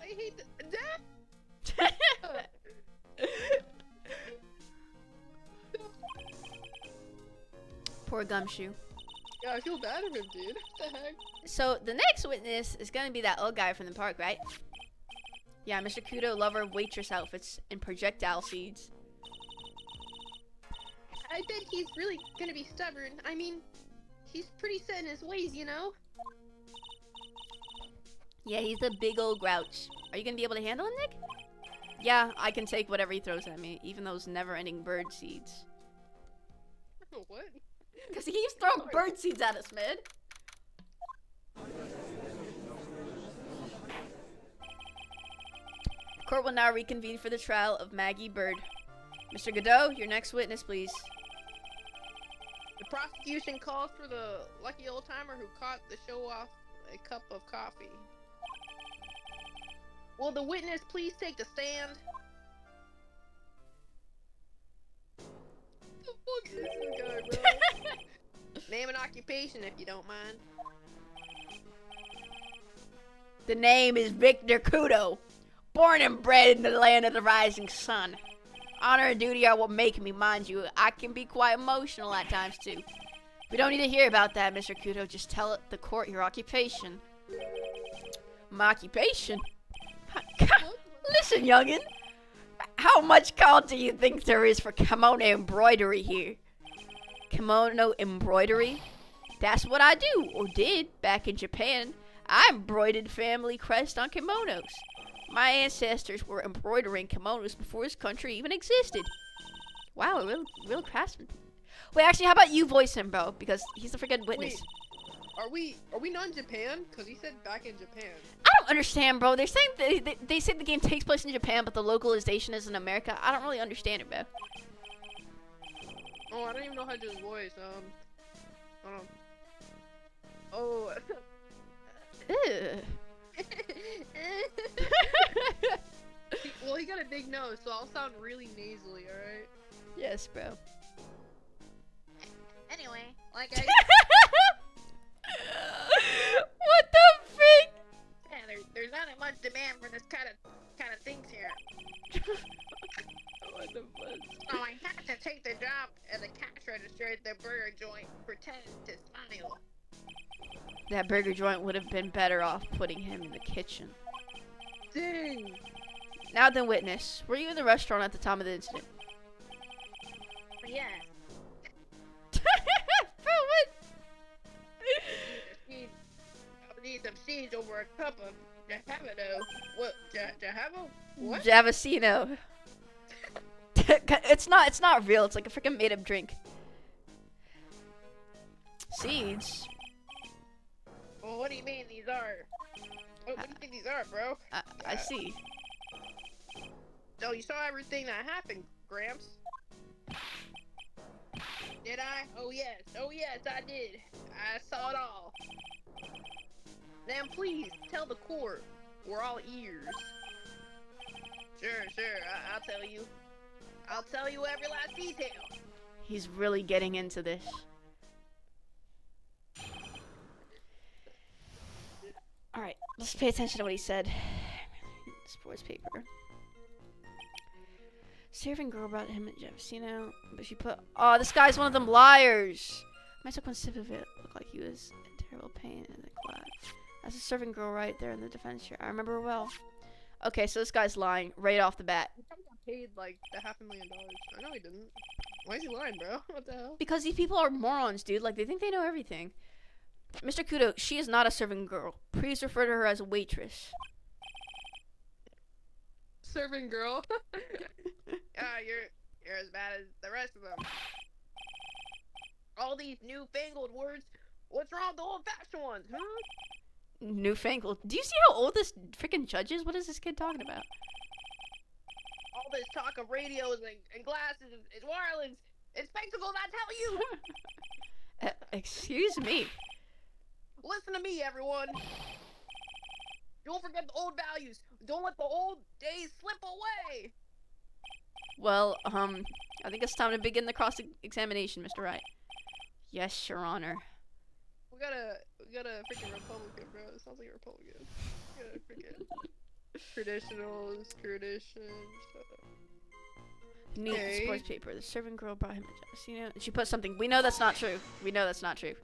I hate that. Poor Gumshoe. Yeah, I feel bad for him, dude. What the heck? So, the next witness is going to be that old guy from the park, right? Yeah, Mr. Kudo, lover of waitress outfits and projectile seeds. I bet he's really gonna be stubborn. I mean, he's pretty set in his ways, you know? Yeah, he's a big old grouch. Are you going to be able to handle him, Nick? Yeah, I can take whatever he throws at me, even those never-ending bird seeds. What? Because he keeps throwing bird seeds at us, man. Court will now reconvene for the trial of Maggie Bird. Mr. Godot, your next witness, please. The prosecution calls for the lucky old timer who caught the show off a cup of coffee. Will the witness please take the stand? The fuck is this guy, bro? Name and occupation if you don't mind. The name is Victor Kudo, born and bred in the land of the rising sun. Honor and duty are what make me, mind you. I can be quite emotional at times, too. We don't need to hear about that, Mr. Kudo. Just tell the court your occupation. My occupation? Listen, youngin'. How much call do you think there is for kimono embroidery here? Kimono embroidery? That's what I do, or did, back in Japan. I embroidered family crest on kimonos. My ancestors were embroidering kimonos before this country even existed. Wow, a real craftsman. Wait, actually, how about you voice him, bro? Because he's the freaking witness. Wait, are we not in Japan? Cause he said back in Japan. I don't understand, bro. They're saying they say the game takes place in Japan, but the localization is in America. I don't really understand it, bro. Oh, I don't even know how to do his voice. Oh. Ew. Well, he got a big nose, so I'll sound really nasally, alright? Yes, bro. Anyway, like I What the freak? yeah, there's not much demand for this kind of things here. What the fuck? So I had to take the job as a cash register at the burger joint, pretend to smile. That burger joint would have been better off putting him in the kitchen. Dang. Now then, witness, were you in the restaurant at the time of the incident? Yeah. Bro, what? I need some seeds over a cup of Javado. What? Jahavo? What? Javasino. It's not real. It's like a freaking made-up drink. Seeds. Well, what do you mean these are? What do you think these are, bro? I see. So you saw everything that happened, Gramps? Did I? Oh yes, I did. I saw it all. Then please tell the court. We're all ears. Sure. I'll tell you. I'll tell you every last detail. He's really getting into this. Alright, let's pay attention to what he said. Sports paper. Serving girl brought him at Jeffersino, but she put. Oh, this guy's one of them liars! I took one sip of it. Looked like he was in terrible pain in the class. That's a serving girl right there in the defense chair. I remember her well. Okay, so this guy's lying right off the bat. He probably got paid like $500,000. I know he didn't. Why is he lying, bro? What the hell? Because these people are morons, dude. Like, they think they know everything. Mr. Kudo, she is not a serving girl. Please refer to her as a waitress. Serving girl. You're as bad as the rest of them. All these newfangled words. What's wrong with the old-fashioned ones, huh? Newfangled. Do you see how old this freaking judge is? What is this kid talking about? All this talk of radios and glasses and wireless and spectacles, I tell you! Excuse me. Listen to me, everyone. Don't forget the old values. Don't let the old days slip away. Well, I think it's time to begin the cross-examination, Mr. Wright. Yes, Your Honor. We got a freaking Republican, bro. It sounds like a Republican. We got a freaking traditionals, traditions. Neat Okay. sports paper. The serving girl brought him a Jeffersino, and she put something. We know that's not true. We know that's not true.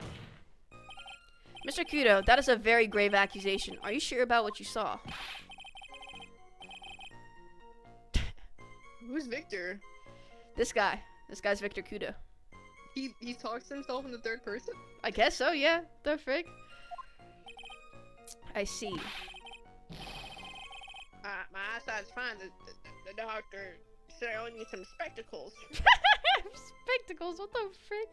Mr. Kudo, that is a very grave accusation. Are you sure about what you saw? Who's Victor? This guy. This guy's Victor Kudo. He talks to himself in the third person? I guess so, yeah. The frig. I see. My eyesight's fine. The doctor said I only need some spectacles. Spectacles, what the frick?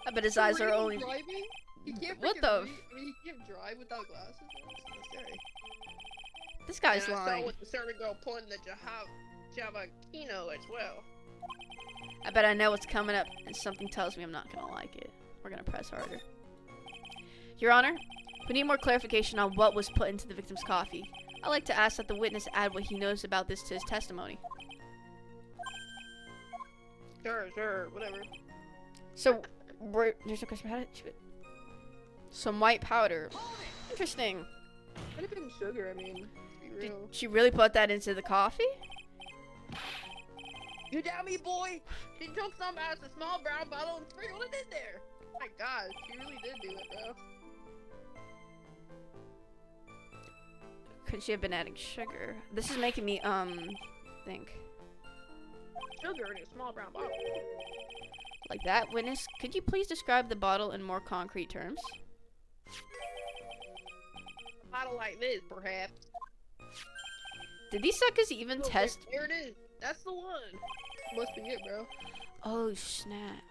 I bet his eyes are only. Driving? He can't What freaking the read- I mean, he can't drive without glasses. That's scary. This guy's And I saw lying. with the serving girl pulling the Java Kino as well. I bet I know what's coming up, and something tells me I'm not gonna like it. We're gonna press harder. Your Honor, we need more clarification on what was put into the victim's coffee. I'd like to ask that the witness add what he knows about this to his testimony. Sure, whatever. So, there's no question about it? Some white powder. Interesting. Might have been sugar, I mean, to be Did real. she really put that into the coffee? You doubt me, boy? She took some out of a small brown bottle and sprinkled it in there. My God, she really did do it, bro. Could she have been adding sugar? This is making me, think. Sugar in a small brown bottle. Like that, witness, could you please describe the bottle in more concrete terms? A bottle like this, perhaps. Did these suckers even Look, test? There it is. That's the one. Must be it, bro. Oh, snap.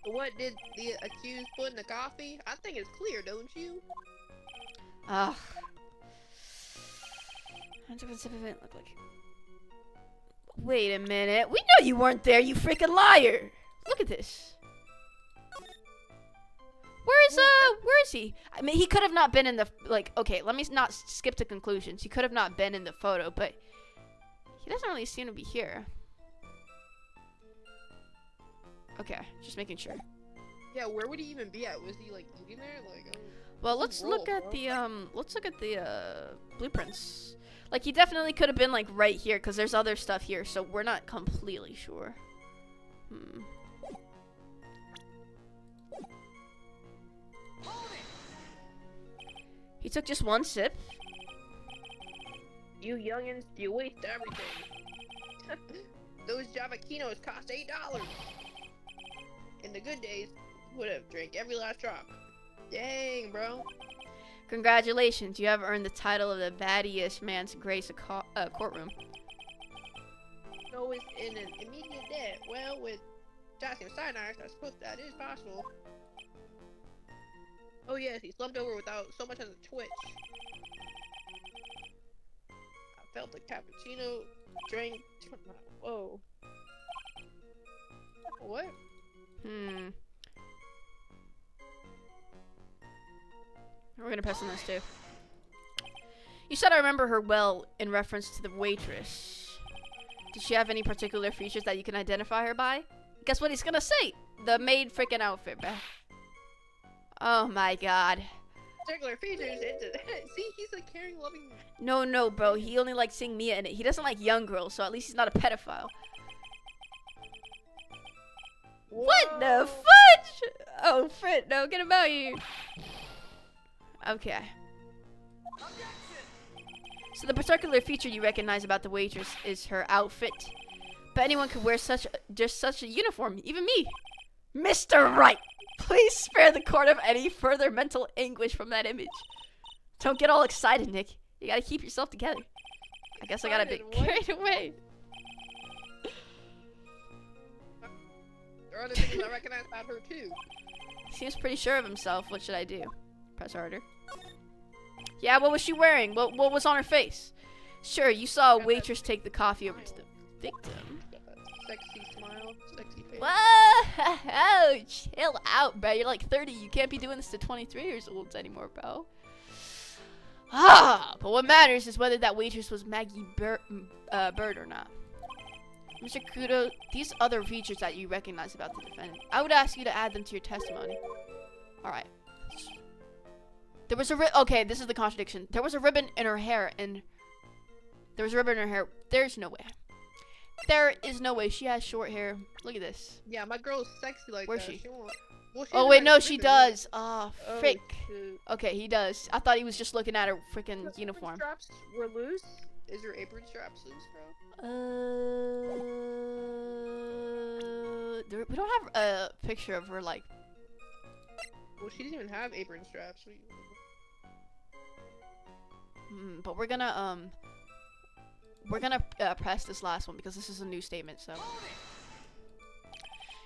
What did the accused put in the coffee? I think it's clear, don't you? Ugh. Look like. Wait a minute. We know you weren't there, you freaking liar. Look at this. Where is he? I mean, he could have not been in the, like, okay, let me not skip to conclusions. He could have not been in the photo, but he doesn't really seem to be here. Okay, just making sure. Yeah, where would he even be at? Was he like eating there? Like, Well, let's look at the blueprints. Like, he definitely could have been like right here, because there's other stuff here, so we're not completely sure. He took just one sip. you youngins, you waste everything. Those Javaquinos cost $8. In the good days, would have drank every last drop. Dang, bro. Congratulations, you have earned the title of the battiest man's grace courtroom. So is in an immediate debt. Well, with potassium cyanide, I suppose that is possible. Oh yes, he slumped over without so much as a twitch. I felt the cappuccino drink. Whoa. What? We're gonna press on this too. You said I remember her well in reference to the waitress. Does she have any particular features that you can identify her by? Guess what he's gonna say? The maid freaking outfit, bruh. Oh my god. Particular features. See, he's like caring, loving. No, bro. He only likes seeing Mia in it. He doesn't like young girls, so at least he's not a pedophile. What the fudge? Oh, frick. No, get him out of here. Okay. So the particular feature you recognize about the waitress is her outfit. But anyone could wear just such a uniform, even me. Mr. Wright, please spare the court of any further mental anguish from that image. Don't get all excited, Nick. You gotta keep yourself together. I guess I got a bit carried away. There are other things I recognize about her too. Seems pretty sure of himself. What should I do? Press harder. Yeah, what was she wearing? What was on her face? Sure, you saw a waitress take the coffee over to the victim. Sexy smile, sexy face. Whoa! Chill out, bro. You're like 30. You can't be doing this to 23 years olds anymore, bro. But what matters is whether that waitress was Maggie Bird or not. Mr. Kudo, these other features that you recognize about the defendant, I would ask you to add them to your testimony. Alright. There was a okay, this is the contradiction. There was a ribbon in her hair, and there's no way. There is no way. She has short hair. Look at this. Yeah, my girl's sexy like Where's that. she? Well, Oh wait, no, she does. Oh, Oh, frick. shoot. Okay, he does. I thought he was just looking at her freaking Your uniform. apron straps were loose. Is your apron straps loose, bro? We don't have a picture of her like. Well, she didn't even have apron straps. But we're gonna press this last one because this is a new statement. So.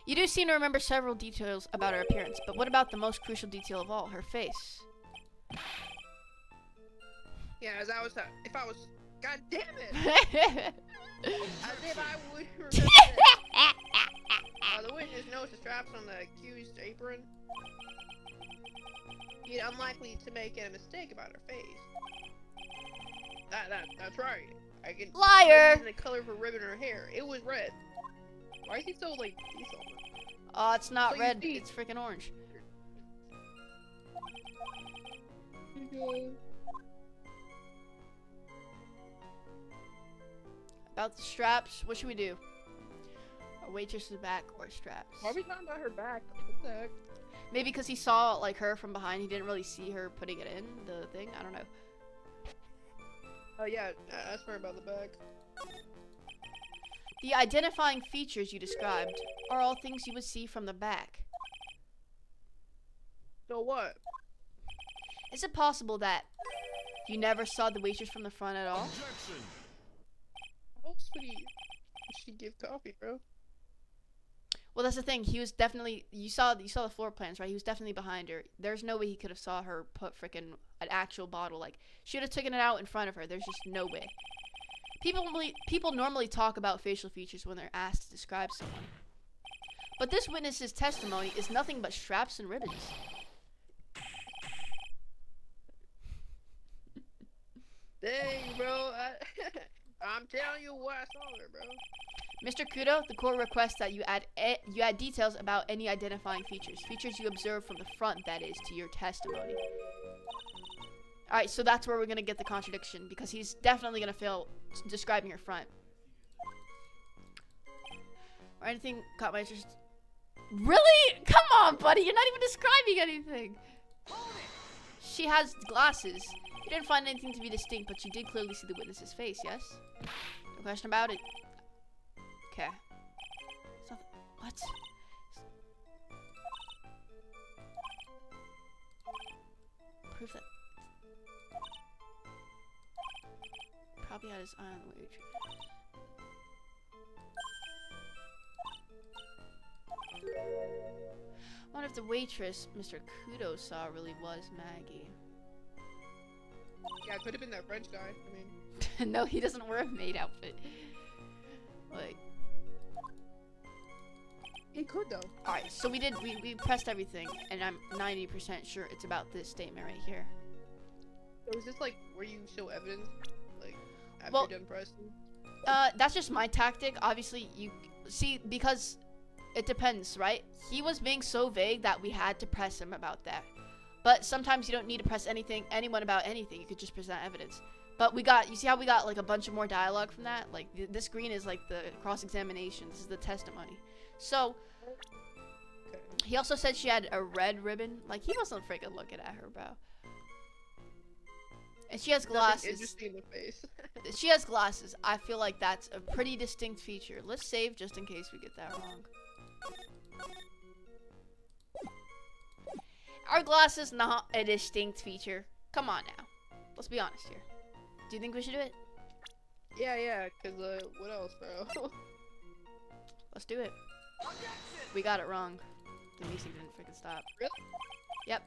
You do seem to remember several details about her appearance, but what about the most crucial detail of all, her face? Yeah, if I was, god damn it! As if I would remember that. The witness knows the straps on the accused apron. He's unlikely to make a mistake about her face. That's right. I can. Liar! The color of her ribbon in her hair. It was red. Why is he so like? Oh, it's not So you red. see- It's freaking orange. About the straps, what should we do? A waitress's back or straps? Why are we talking about her back? What the heck? Maybe because he saw like her from behind, he didn't really see her putting it in the thing. I don't know. Oh yeah, ask her about the back. The identifying features you described are all things you would see from the back. So what? Is it possible that you never saw the waitress from the front at all? Objection. How else would she give coffee, bro? Well, that's the thing. He was definitely. You saw the floor plans, right? He was definitely behind her. There's no way he could have saw her put frickin' an actual bottle. Like she would have taken it out in front of her. There's just no way. People normally talk about facial features when they're asked to describe someone. But this witness's testimony is nothing but straps and ribbons. Dang, bro. I'm telling you what I saw her, bro. Mr. Kudo, the court requests that you add details about any identifying features you observed from the front, that is, to your testimony. Alright, so that's where we're gonna get the contradiction, because he's definitely gonna fail describing her front. Or anything caught my interest. Really? Come on, buddy, you're not even describing anything. She has glasses. You didn't find anything to be distinct, but you did clearly see the witness's face, yes? No question about it. Okay. What? Proof that. Probably had his eye on the waitress. I wonder if the waitress Mr. Kudo saw really was Maggie. Yeah, it could have been that French guy. I mean, No, he doesn't wear a maid outfit. Like. he could though. Alright, so we pressed everything, and I'm 90% sure it's about this statement right here. So is this like where you show evidence, like after Well, you're done pressing? That's just my tactic. Obviously, you see, because it depends, right? He was being so vague that we had to press him about that. But sometimes you don't need to press anyone about anything. You could just present evidence. But you see how we got like a bunch of more dialogue from that? Like this green is like the cross-examination. This is the testimony. So, Okay. he also said she had a red ribbon. Like, he wasn't freaking looking at her, bro. And she has Nothing glasses. interesting in the face. She has glasses. I feel like that's a pretty distinct feature. Let's save just in case we get that wrong. Are glasses not a distinct feature? Come on now. Let's be honest here. Do you think we should do it? Yeah, cause what else, bro? Let's do it. We got it wrong. The music didn't freaking stop. Really? Yep.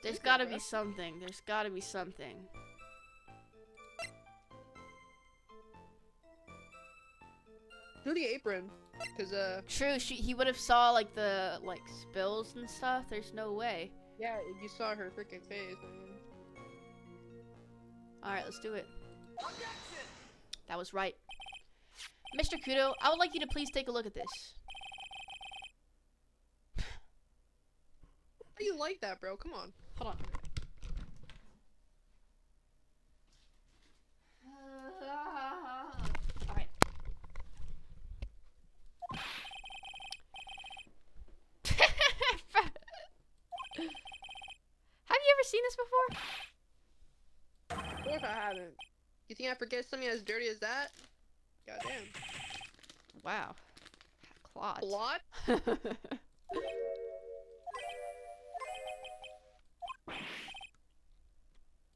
There's Okay, gotta bro. be something. There's gotta be something. Do the apron, cause True, he would have saw like the spills and stuff. There's no way. yeah, you saw her freaking face, man. All right, let's do it. That was right. Mr. Kudo, I would like you to please take a look at this. How do you like that, bro? Come on. Hold on. All right. Have you ever seen this before? Of course I haven't. You think I forget something as dirty as that? Goddamn. Wow. Clot. Plot?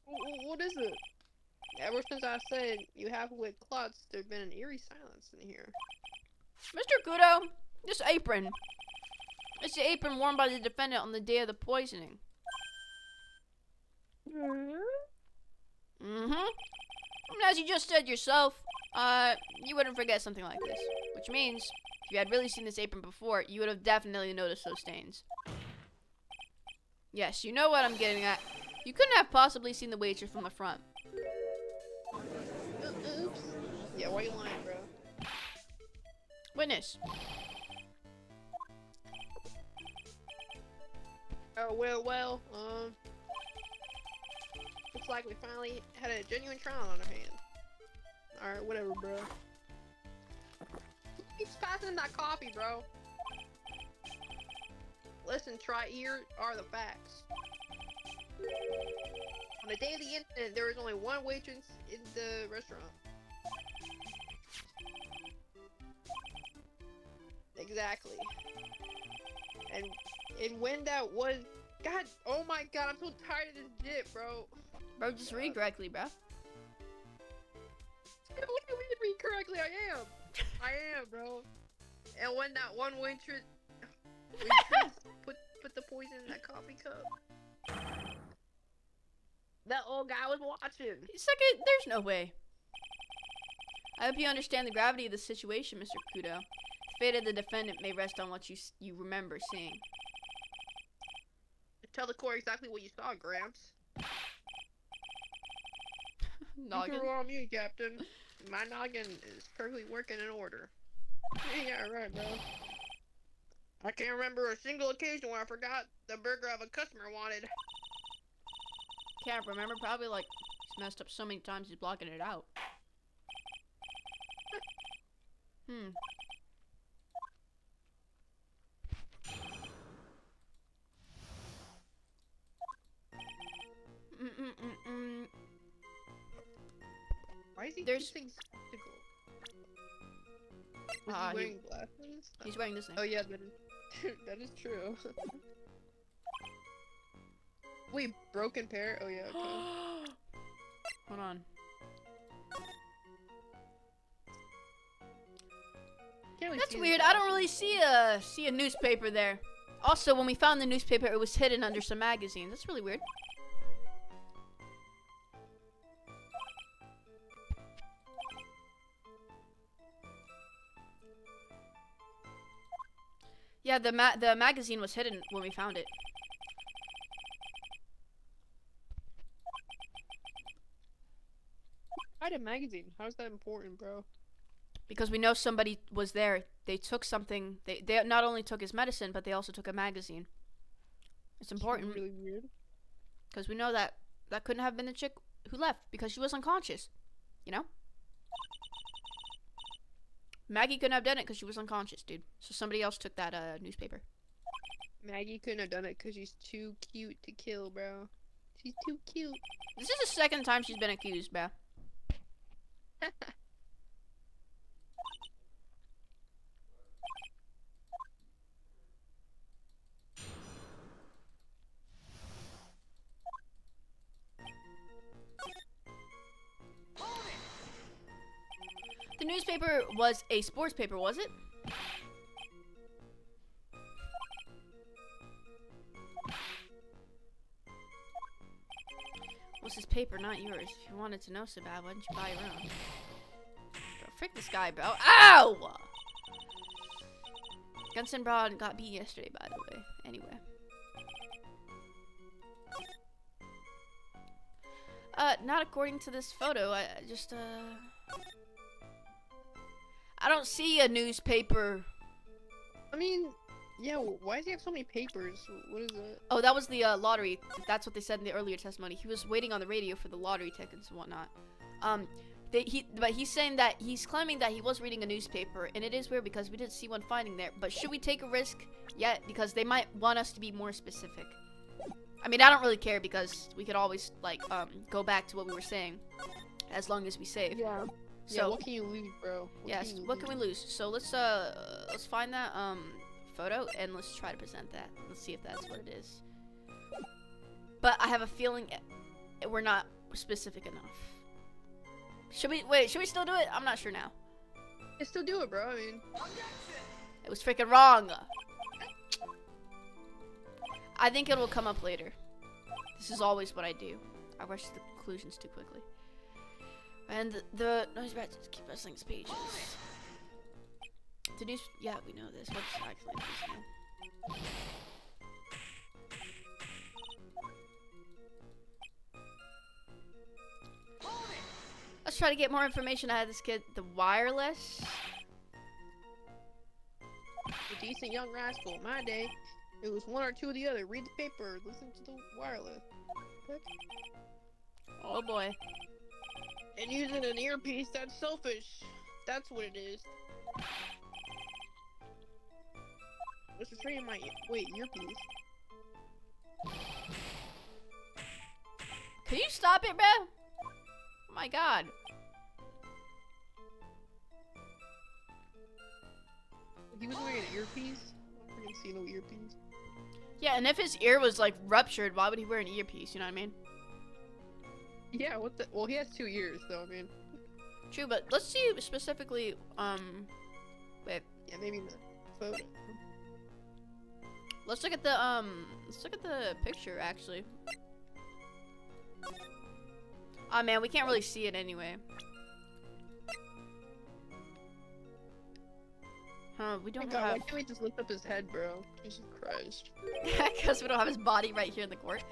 What is it? Ever since I said you have with clots, there's been an eerie silence in here. Mr. Kudo, this apron. It's the apron worn by the defendant on the day of the poisoning. Mm-hmm. As you just said yourself, you wouldn't forget something like this. Which means, if you had really seen this apron before, you would have definitely noticed those stains. Yes, you know what I'm getting at. You couldn't have possibly seen the waitress from the front. Oops. Yeah, why you lying, bro? Witness. Oh, well, looks like we finally had a genuine trial on our hand. Alright, whatever, bro. Who keeps passing that coffee, bro? Listen, try here are the facts. On the day of the incident, there was only one waitress in the restaurant. Exactly. And when that was, God, oh my God, I'm so tired of this shit, bro. Bro, just read correctly, bro. What do you mean read correctly? I am, bro. And when that one waitress put the poison in that coffee cup, that old guy was watching. Second, there's no way. I hope you understand the gravity of the situation, Mr. Kudo. The fate of the defendant may rest on what you remember seeing. Tell the court exactly what you saw, Gramps. Noggin. You can roll on me, Captain. My noggin is perfectly working in order. Yeah, right, bro. I can't remember a single occasion where I forgot the burger of a customer wanted. Can't remember, probably like he's messed up so many times he's blocking it out. Why is he There's- keeping spectacle? Was he wearing glasses? He's wearing this thing. Oh yeah, that is, that is true. Wait, broken pair? Oh yeah, okay. Hold on. Can't really That's see weird. the I don't really see a newspaper there. Also, when we found the newspaper, it was hidden under some magazines. That's really weird. Yeah, the magazine was hidden when we found it. Hide a magazine. How's that important, bro? Because we know somebody was there. They took something. They not only took his medicine, but they also took a magazine. It's important Really weird. because we know that couldn't have been the chick who left because she was unconscious. You know? Maggie couldn't have done it because she was unconscious, dude. So somebody else took that newspaper. Maggie couldn't have done it because she's too cute to kill, bro. She's too cute. This is the second time she's been accused, bro. The newspaper was a sports paper, was it? Was this paper not yours? If you wanted to know so bad, why didn't you buy your own? Bro, frick this guy, bro. Ow! Gunson Broad got beat yesterday, by the way. Anyway. Not according to this photo. I don't see a newspaper. I mean, yeah, why does he have so many papers? What is it? Oh, that was the lottery. That's what they said in the earlier testimony. He was waiting on the radio for the lottery tickets and whatnot. But he's saying that he's claiming that he was reading a newspaper, and it is weird because we didn't see one finding there. But should we take a risk yet? Because they might want us to be more specific. I mean, I don't really care because we could always like go back to what we were saying, as long as we save. Yeah. So Yeah, what can you lose, bro? yes, what can we lose? So let's find that photo and let's try to present that. Let's see if that's what it is. But I have a feeling we're not specific enough. Should we still do it? I'm not sure now. Yeah, still do it, bro. I mean, It was freaking wrong. I think it will come up later. This is always what I do. I rush to the conclusions too quickly. And the noise bats keep us links pages. The news, yeah, we know this. What's actually this now? Let's try to get more information out of this kid. The wireless. a decent young rascal. In my day, it was one or two of the other. Read the paper, listen to the wireless. What? Oh boy. And using an earpiece, that's selfish. That's what it is. What's the tree in my earpiece? Can you stop it, bro? Oh my god. He was wearing an earpiece? I didn't see no earpiece. Yeah, and if his ear was like ruptured, why would he wear an earpiece? You know what I mean? Yeah, what the? Well, he has 2 ears, though. I mean, True, but let's see specifically. Wait. yeah, maybe the photo. Let's look at the picture actually. Oh man, we can't really see it anyway. Huh, we Oh my don't God, why have can't we just lift up his head, bro? Jesus Christ. because we don't have his body right here in the court.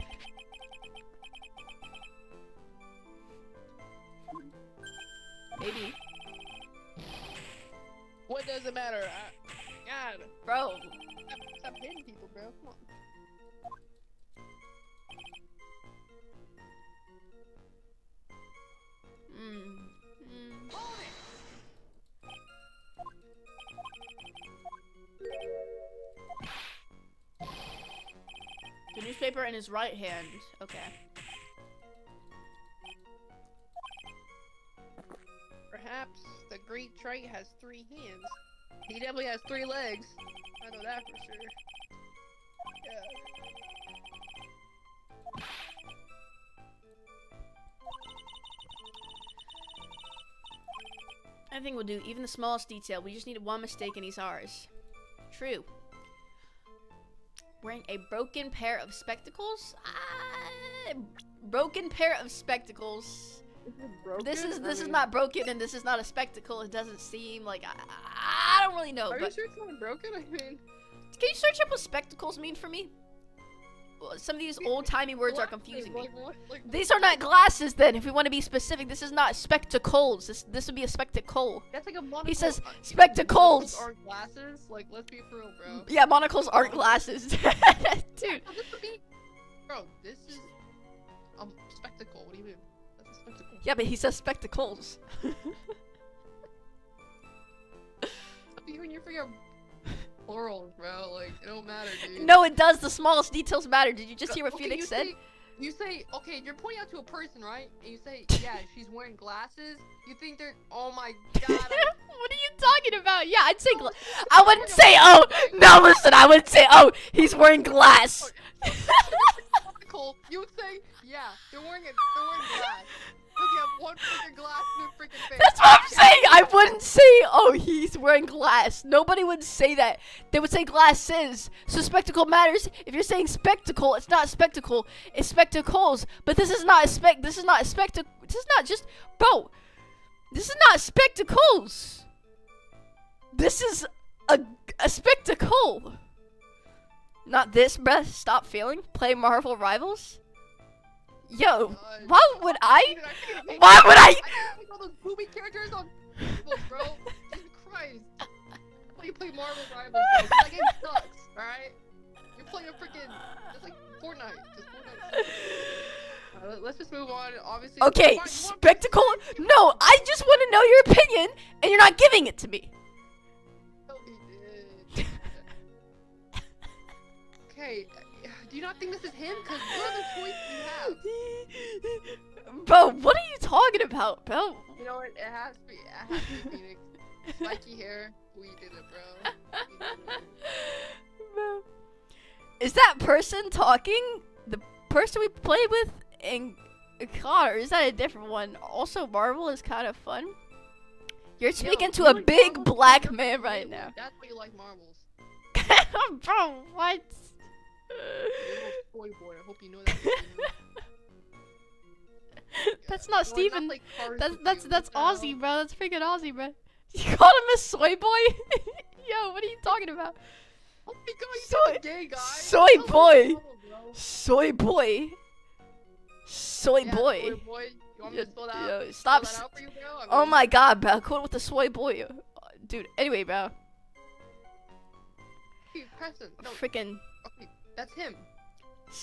Maybe. What does it matter? God. Bro. Stop hitting people, bro. Come on. The newspaper in his right hand. Okay. Perhaps the Greek trite has 3 hands. He definitely has 3 legs. I know that for sure. Yeah. Anything will do, even the smallest detail. We just need one mistake and he's ours. True. Wearing a broken pair of spectacles? Broken pair of spectacles. Is it broken? This I is mean, not broken and this is not a spectacle. It doesn't seem like I don't really know. Are you But sure it's not broken? I mean, Can you search up what spectacles mean for me? Well, some of these old-timey words are confusing me. These are not glasses, then. If we want to be specific, this is not spectacles. This would be a spectacle. That's like a monocle. He says Monocles spectacles. aren't glasses. Like, let's be for real, bro. Yeah, monocles aren't glasses, dude. No, this would be, bro. This is spectacle. What do you mean? That's a spectacle. Yeah, but he says spectacles. Even you forget plurals, bro. Like, it don't matter, dude. No, it does. The smallest details matter. Did you just hear what Okay, Phoenix said? You say, okay, you're pointing out to a person, right? And you say, yeah, she's wearing glasses. You think they're, oh my god. What are you talking about? Yeah, I'd say I wouldn't say, oh, no, listen, I wouldn't say, oh, he's wearing glass. Cool. You would say, yeah, they're wearing glass. Because you have one freaking glass in their freaking face. That's what I'm saying. I wouldn't say, oh, he's wearing glass. Nobody would say that. They would say glasses. So spectacle matters. If you're saying spectacle, it's not spectacle. It's spectacles. But this is not a spectacle. This is not just, bro. This is not spectacles. This is a spectacle. Not this, bruh. Stop failing. Play Marvel Rivals. Yo, why would I? Why would I? I think all those booby characters on Facebook, bro. Jesus Christ. Why you play Marvel Rivals, bro? That game sucks, alright? You're playing a freaking, it's like Fortnite. Just Fortnite. Let's just move on. Obviously. Okay, spectacle? No, I just want to know your opinion, and you're not giving it to me. Oh, he did. Okay. Do you not think this is him? Because what other choice do you have? Bro, what are you talking about, bro? You know what? It has to be Phoenix. Spiky hair. We did it, bro. We did it. Bro. Is that person talking? The person we played with in COD, or is that a different one? Also, Marvel is kind of fun. You're speaking to a big black man right now. That's why you like marbles. Bro, what? Boy, I hope you know that. That's not No, Steven. like That's Aussie, bro. That's freaking Aussie, bro. You called him a soy boy? Yo, what are you talking about? Oh my god, you gay guy. Soy boy. Soy boy. Soy Yeah, boy. Soy boy. You want me to spell that out? Yo, stop. Spell that out for you, bro? I Oh mean, my god, bro. Quote with the soy boy. Dude, anyway, bro. hey, Preston, no, Freaking. okay, that's him.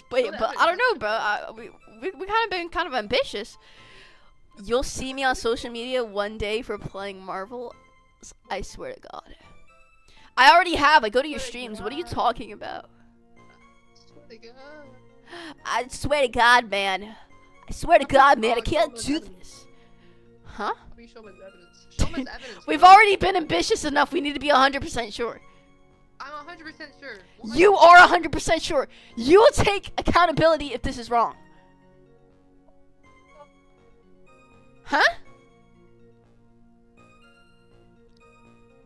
Wait, that but way, I don't know, that's bro. We kind of been kind of ambitious. You'll see me on social media one day for playing Marvel. I swear to God. I already have. I go to your streams. What are you talking about? Swear to God. I swear to God, man. I swear to God, man. I can't do this. Huh? Let me show him his evidence. Show him his evidence. We've bro. already been ambitious enough. We need to be 100% sure. I'm 100% sure. You are 100% sure. You will take accountability if this is wrong. Huh?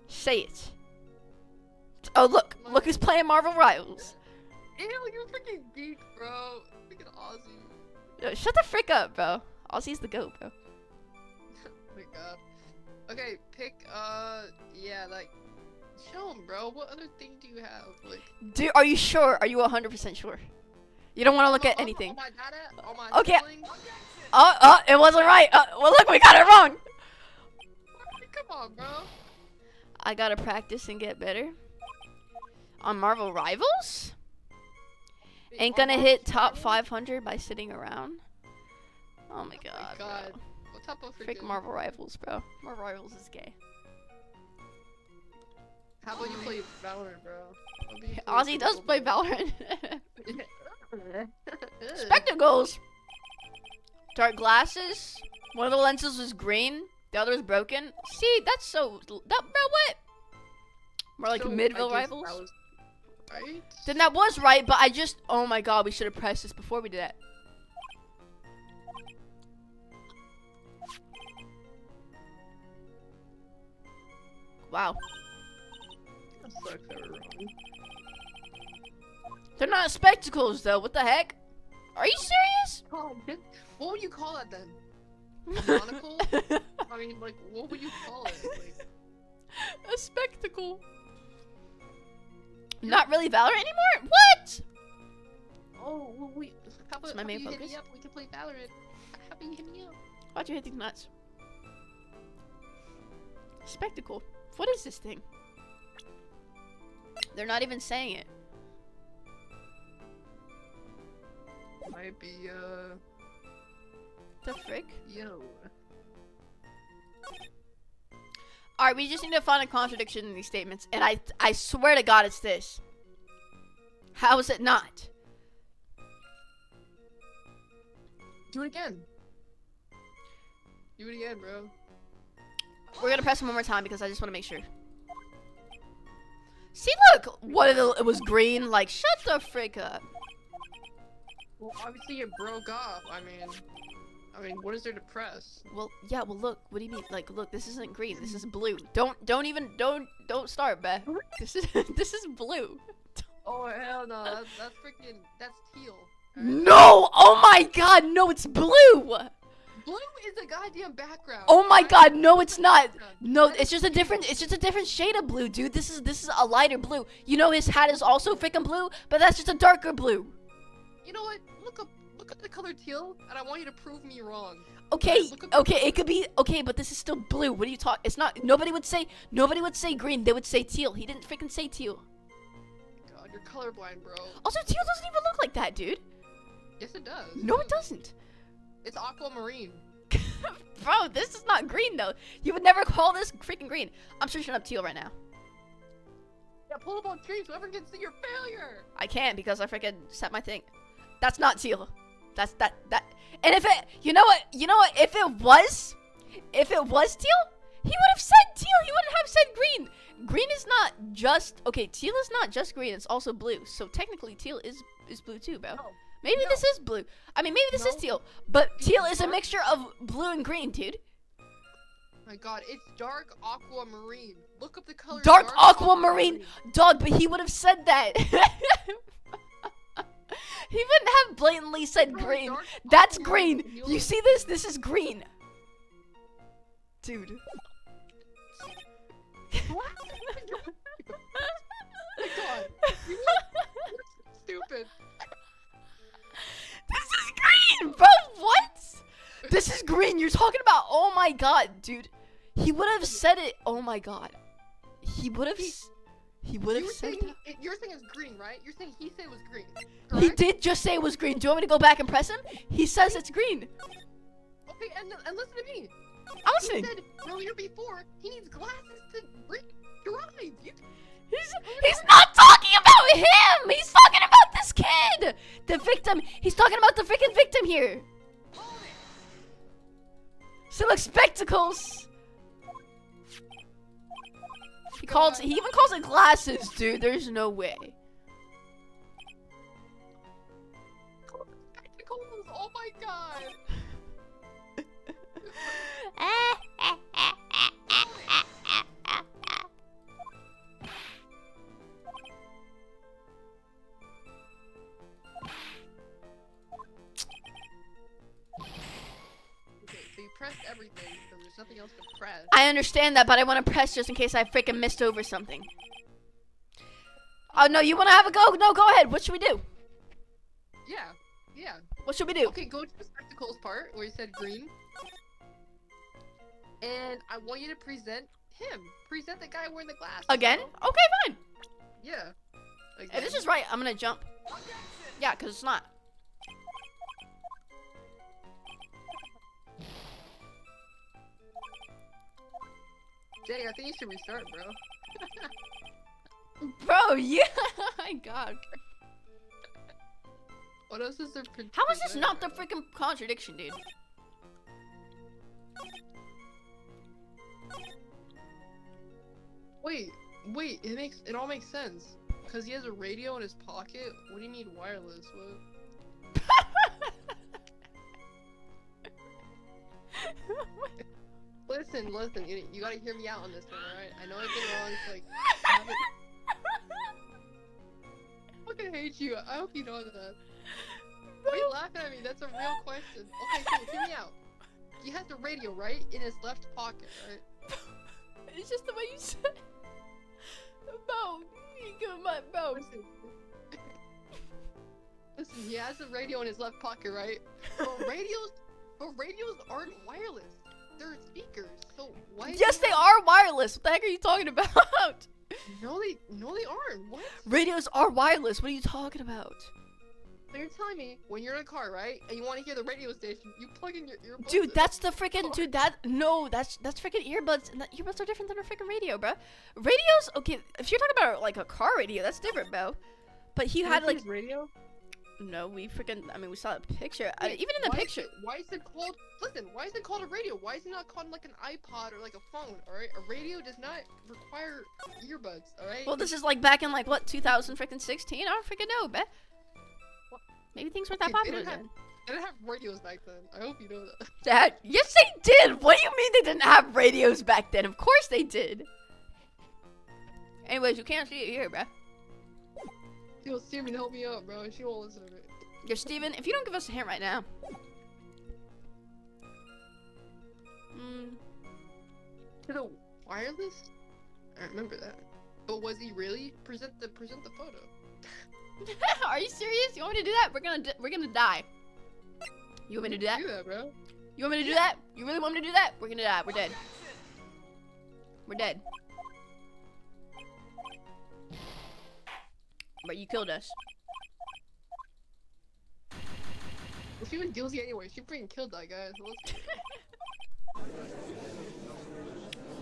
Say it. Oh, look. Look who's playing Marvel Rivals. Ew, you're freaking geek, bro. Freaking Aussie. Yo, shut the frick up, bro. Aussie's the GOAT, bro. Oh my god. Okay, pick, yeah, like, show him, bro. What other thing do you have? Like, Dude, are you sure? Are you 100% sure? You don't want to look at anything. Oh my data? Oh my Okay. siblings? Oh, it wasn't right. Well, look, we got it wrong. Come on, bro. I gotta practice and get better. On Marvel Rivals? Ain't gonna hit top 500 by sitting around. Oh my god, bro. What type of Frick freaking... Marvel Rivals, bro. Marvel Rivals is gay. How about you play Valorant, bro? Ozzy does play Valorant. Spectacles! Dark glasses. One of the lenses was green. The other is broken. See, that's so... bro, what? More like So, Midville I guess Rivals? that was right? Then that was right, but I just... Oh my god, we should have pressed this before we did that. Wow. That sucks that we're wrong. They're not spectacles, though. What the heck? Are you serious? Oh, what would you call that then? A monocle? I mean, like, what would you call it? Like, A spectacle. Not really Valorant anymore? What? Oh, well, how about, my main you hit focus. me up? We can play Valorant. How about you hit me up? Why'd you hit these nuts? Spectacle. What is this thing? They're not even saying it. Might be, The frick? yo. Alright, we just need to find a contradiction in these statements. And I swear to God it's this. How is it not? Do it again. Do it again, bro. We're gonna press it one more time because I just want to make sure. See, look! It was green. Like, shut the frick up. Well, obviously it broke off. I mean, what is there to press? Well, yeah, well, look. What do you mean? Like, look, this isn't green. This is blue. Don't start, Beth. This is blue. Oh, hell no. That's freaking, that's teal. No! Oh my God, no, it's blue! Blue is a goddamn background. Oh my alright? God, no, it's not. Background. No, That it's is just a different shade of blue, dude. This is a lighter blue. You know his hat is also freaking blue, but that's just a darker blue. You know what? Look up the color teal, and I want you to prove me wrong. Okay, Look up okay, it could be okay, but this is still blue. What are you talking? It's not. Nobody would say green. They would say teal. He didn't freaking say teal. God, you're colorblind, bro. Also, teal doesn't even look like that, dude. Yes, it does. No, it doesn't. It's aquamarine. Bro, this is not green though. You would never call this freaking green. I'm searching up teal right now. Yeah, pull up on screen so everyone can see your failure. I can't because I freaking set my thing. That's not teal. That's that. And if it, you know what? If it was teal, he would have said teal. He wouldn't have said green. Green is not just okay. Teal is not just green. It's also blue. So technically, teal is blue too, bro. No. Maybe No. this is blue. I mean, maybe this is No. teal. But teal is a dark. mixture of blue and green, dude. My God, it's dark aquamarine. Look up the color. Dark aquamarine. Dog, but he would have said that. He wouldn't have blatantly said Bro, green. dark That's aquamarine. green. You see this? This is green. Dude. What? My God. You're stupid. This is green, bro. What? This is green. You're talking about. Oh my God, dude. He would have said it. Oh my God. He would have. He would have said that. You're saying it's green, right? You're saying he said it was green. He Correct? did just say it was green. Do you want me to go back and press him? He says it's green. Okay, and listen to me. I'm He listening. said earlier before he needs glasses to drive. He's not talking about him. He's talking about this kid. The victim. He's talking about the freaking victim here. So look, spectacles. He even calls it glasses, dude. There's no way. Spectacles. Oh my God. Okay, so you pressed everything, so there's nothing else to press. I understand that, but I want to press just in case I freaking missed over something. Oh no, you want to have a go? No, go ahead. What should we do? Yeah. What should we do? Okay, go to the spectacles part where you said green. And I want you to present him. Present the guy wearing the glasses. Again? bro. Okay, fine. Yeah. Like If this is right, I'm gonna jump. Yeah, cause it's not. Jay, I think you should restart, bro. Bro, yeah. My God. What else is there? How is this not the freaking contradiction, dude? Wait. It all makes sense. Cause he has a radio in his pocket. What do you need wireless? What? Listen. You gotta hear me out on this one, alright? I know I've been wrong. It's like, I haven't- I fucking hate you. I hope you know that. Why are you laughing at me? That's a real question. Okay, so hear me out. He has the radio, right? In his left pocket, right? It's just the way you said it. About of my bro. Listen, he has a radio in his left pocket, right? But radios aren't wireless. They're speakers. So why? Yes, they are wireless. What the heck are you talking about? No, they aren't. What? Radios are wireless. What are you talking about? So you're telling me when you're in a car, right, and you want to hear the radio station, you plug in your earbuds. Dude, that's the freaking dude. That's freaking earbuds, and the earbuds are different than a freaking radio, bro. Radios, okay. If you're talking about like a car radio, that's different, bro. But he had like radio. no, we saw a picture. Wait, Even in the picture, why is it called? Listen, why is it called a radio? Why is it not called like an iPod or like a phone? All right, a radio does not require earbuds. All right. well, this is like back in like what 2016. I don't freaking know, man. Maybe things weren't that Okay, popular they then. didn't have radios back then. I hope you know that. Dad, yes they did. What do you mean they didn't have radios back then? Of course they did. Anyways, you can't see it here, bruh. Yo, Steven, help me out, bro. She won't listen to me. Yo, Steven, if you don't give us a hint right now. To the wireless? I remember that. But was he really? Present the photo. Are you serious? You want me to do that? We're gonna die. You want me to do that? Do that, bro. You want me to do that? You really want me to do that? We're gonna die. We're dead. We're dead. But you killed us. Well, she was guilty anyway. She freaking killed that guy. So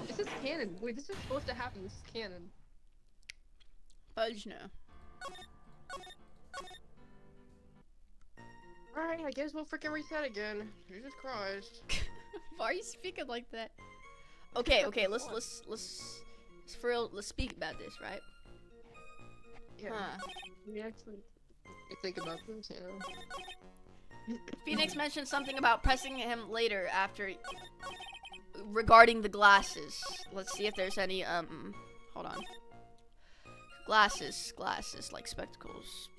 this is canon. Wait, this is supposed to happen. This is canon. Fudge no. Alright, I guess we'll freaking reset again. Jesus Christ. Why are you speaking like that? Okay, let's for real, let's speak about this, right? Yeah. Huh. We actually think about this, you know. Phoenix mentioned something about pressing him later after regarding the glasses. Let's see if there's any hold on. Glasses like spectacles.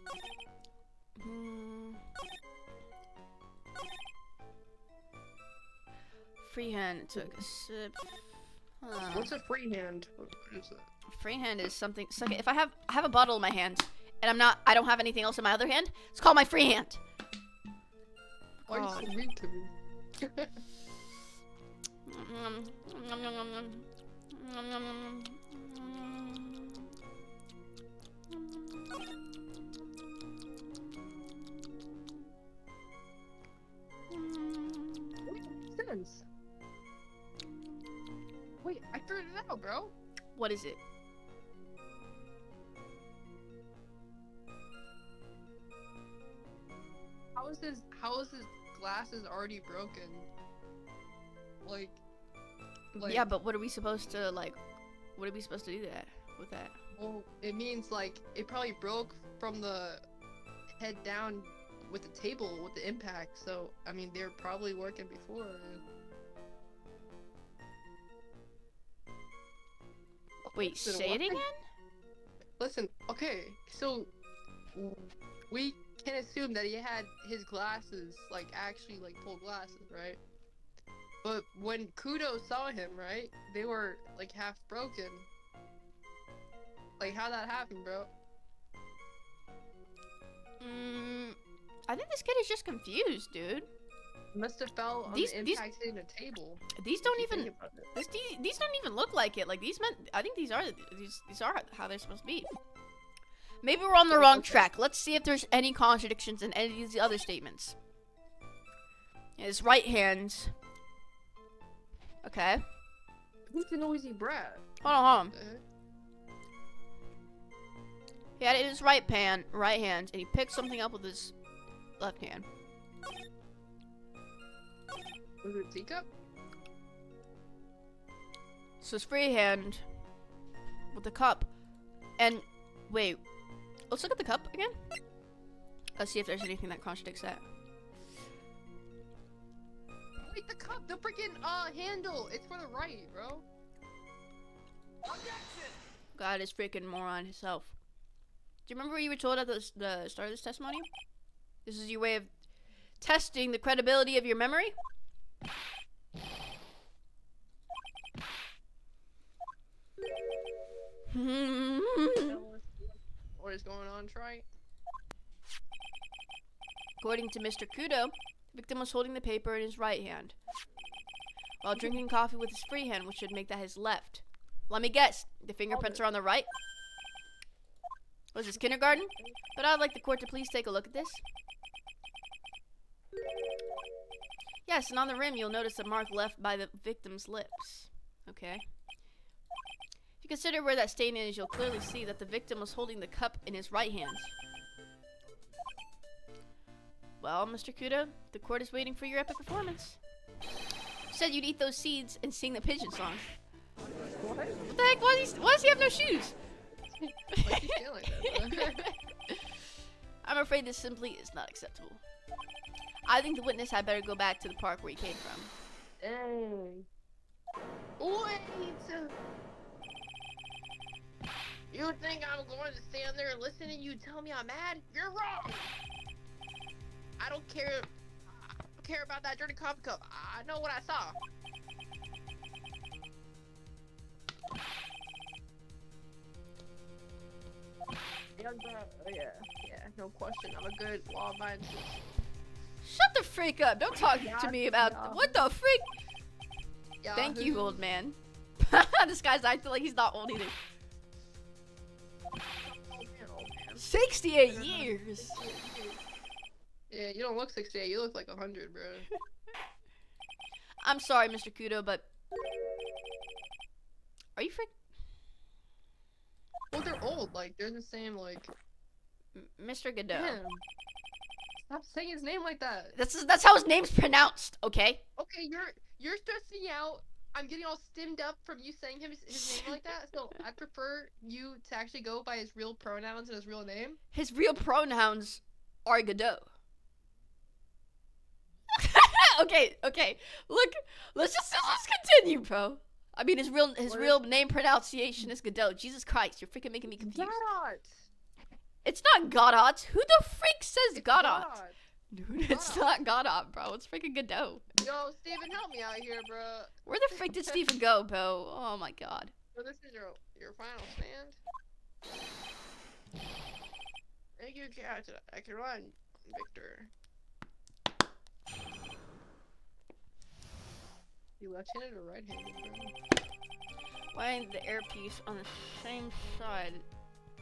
Freehand took a sip. Huh. What's a freehand? What is that? Freehand is something. So if I have a bottle in my hand and I don't have anything else in my other hand, it's called my freehand. Why are you so mean to me? Sense. Wait, I figured it out, bro. What is it? How is his glasses already broken? Like Yeah, but what are we supposed to what are we supposed to do with that? Well, it means like it probably broke from the head down with the table with the impact. So I mean, they're probably working before. Wait, Listen, say it again? Listen, okay, so we can assume that he had his glasses, like actually like full glasses, right? But when Kudo saw him, right, they were like half broken. Like, how'd that happen, bro? I think this kid is just confused, dude. Must have fell on the impact hitting a table. These don't even these don't even look like it. Like I think these are how they're supposed to be. Maybe we're on the wrong track. Let's see if there's any contradictions in any of these other statements. His right hand. Okay. Who's the noisy brat? Hold on. He had it in his right hand, and he picked something up with his left hand. Was it a teacup? So his free hand with the cup. And wait, let's look at the cup again. Let's see if there's anything that contradicts that. Wait, the cup, the freaking handle. It's for the right, bro. God is freaking moron himself. Do you remember what you were told at the start of this testimony? This is your way of testing the credibility of your memory? what is going on, Troy? According to Mr. Kudo, the victim was holding the paper in his right hand, while drinking coffee with his free hand, which should make that his left. Let me guess, the fingerprints are on the right? Was this kindergarten? But I'd like the court to please take a look at this. Yes, and on the rim you'll notice a mark left by the victim's lips. Okay. If you consider where that stain is, you'll clearly see that the victim was holding the cup in his right hand. Well, Mr. Kudo, the court is waiting for your epic performance. You said you'd eat those seeds and sing the pigeon song. What? What the heck? Why does he have no shoes? Why'd you feel like that, bro? I'm afraid this simply is not acceptable. I think the witness had better go back to the park where he came from. Dang. Wait! You think I'm going to stand there and listen to you tell me I'm mad? You're wrong! I don't care about that dirty coffee cup. I know what I saw. Yeah, no question. I'm a good law-abiding citizen. Shut the freak up! Don't talk to me about what the freak. Yeah, Thank you, old man. This guy's acting like he's not old either. Old man. 68 years. Yeah, you don't look 68. You look like 100, bro. I'm sorry, Mr. Kudo, but are you freak? Well, they're old. Like they're the same. Like Mr. Godot. damn. Stop saying his name like that. That's how his name's pronounced, okay? Okay, you're stressing me out. I'm getting all stimmed up from you saying his name like that. So I prefer you to actually go by his real pronouns and his real name. His real pronouns are Godot. Okay. Look, let's continue, bro. I mean, his real name pronunciation is Godot. Jesus Christ, you're freaking making me confused. Godot. It's not Godot. Who the freak says It's Godot? Dude, it's not Godot, bro. It's freaking Godot. Yo, Steven, help me out here, bro. Where the freak did Stephen go, bro? Oh my god. So this is your final stand. Thank you, Captain. I can run, Victor. You left-handed or right-handed, bro? Why ain't the earpiece on the same side?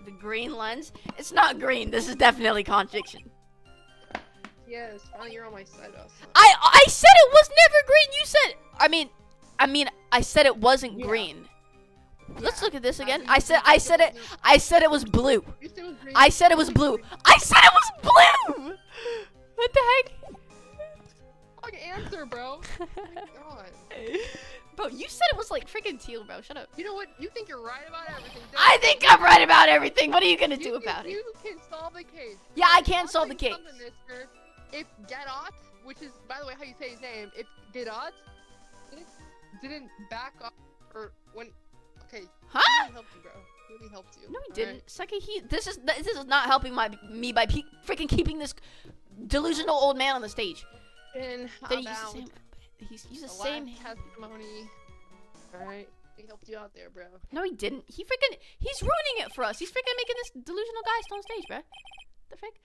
The green lens? It's not green. This is definitely contradiction. Yes, finally you're on my side, also. I said it was never green. You said I mean I said it wasn't green. Let's look at this again. I said it was blue. You said it was green. I said it was blue. I said it was blue. What the heck? Fucking answer, bro. Oh my god. Bro, you said it was like freaking teal, bro. Shut up. You know what? You think you're right about everything. don't I you? think I'm right about everything. What are you gonna do You about it? You can solve the case. Yeah, I I'll can solve tell the you case. something, mister. If Gadot, which is by the way how you say his name, if Gadot didn't back up or when, okay, Huh? he really helped you, bro. He really helped you. No, he alright? didn't. Seki, this is not helping me by freaking keeping this delusional old man on the stage. And Then he about he's the the same. last testimony. Alright, he helped you out there, bro. No, he didn't. He's ruining it for us. He's freaking making this delusional guy still on stage, bro. The frick?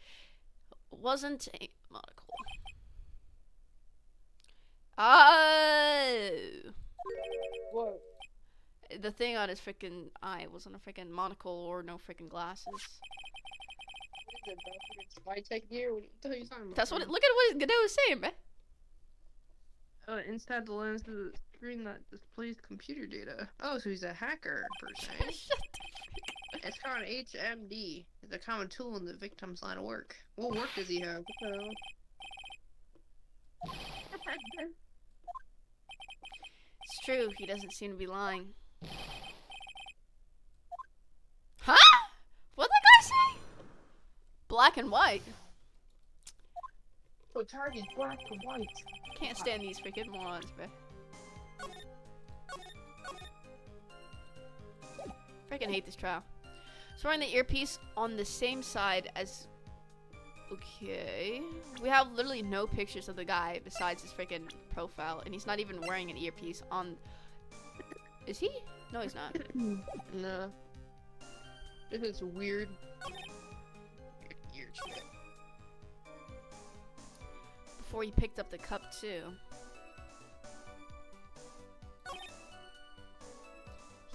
Wasn't a monocle. Oh. Whoa. The thing on his freaking eye wasn't a freaking monocle or no freaking glasses. What is it, bro? It's my tech gear. What the hell are you talking about? That's what. bro? Look at what Godot was saying, bro. Inside the lens is a screen that displays computer data. Oh, so he's a hacker per se. Shut It's called HMD. It's a common tool in the victim's line of work. What work does he have? What the hell? It's true. He doesn't seem to be lying. Huh? What'd that guy say? Black and white. So target black and white. Can't stand these freaking morons, bro. Freaking hate this trial. So we're in the earpiece on the same side as. Okay. We have literally no pictures of the guy besides his freaking profile, and he's not even wearing an earpiece on. Is he? No, he's not. No. This is weird. before he picked up the cup too.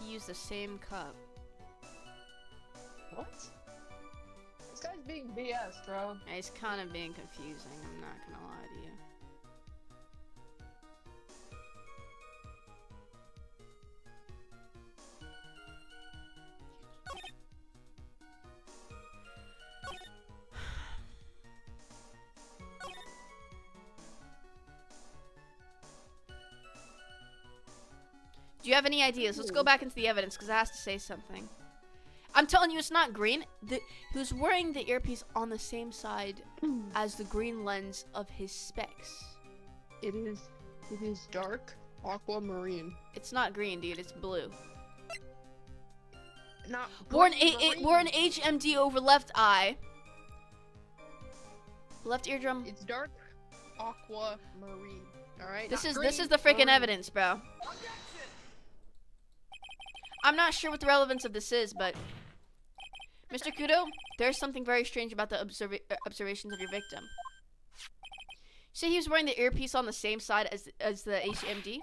He used the same cup. What? This guy's being BS, bro. Yeah, he's kind of being confusing, I'm not gonna lie to you. Do you have any ideas? Let's go back into the evidence because it has to say something. I'm telling you, it's not green. He was wearing the earpiece on the same side as the green lens of his specs. It is dark aquamarine. It's not green, dude. It's blue. Not Wore an marine. HMD over left eye. Left eardrum. It's dark aquamarine. All right. This not is green, the freaking marine. evidence, bro. I'm not sure what the relevance of this is, but Mr. Kudo, there's something very strange about the observations of your victim. See, he was wearing the earpiece on the same side as the HMD.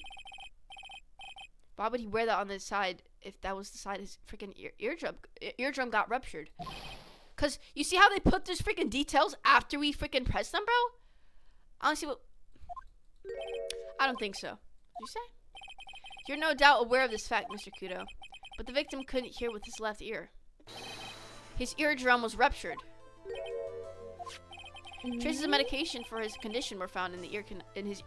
Why would he wear that on the side if that was the side his freaking eardrum got ruptured? Cause you see how they put those freaking details after we freaking press them, bro? Honestly, what? I don't think so. Did you say? You're no doubt aware of this fact, Mr. Kudo, but the victim couldn't hear with his left ear. His eardrum was ruptured. Traces of medication for his condition were found in the in his.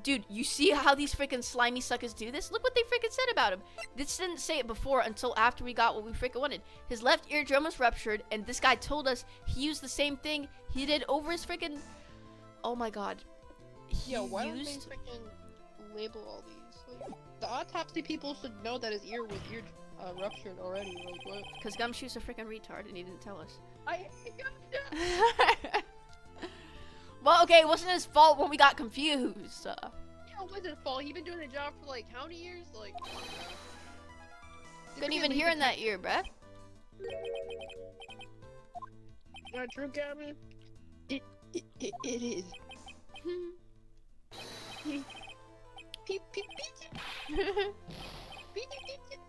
Dude, you see how these freaking slimy suckers do this? Look what they freaking said about him. This didn't say it before until after we got what we freaking wanted. His left eardrum was ruptured, and this guy told us he used the same thing he did over his freaking. Oh my god. He Yeah, why don't they used. freaking label all these? Like, the autopsy people should know that his ear was ruptured already. Like what? Because Gumshoe's a freaking retard, and he didn't tell us. I Well, okay, it wasn't his fault when we got confused. Yeah, it was his fault. He been doing the job for like how many years? Like, come on, bro. Couldn't even hear in that ear, bruh. Not true, Gavin. It is. Peep, peep, peep. Peep, peep.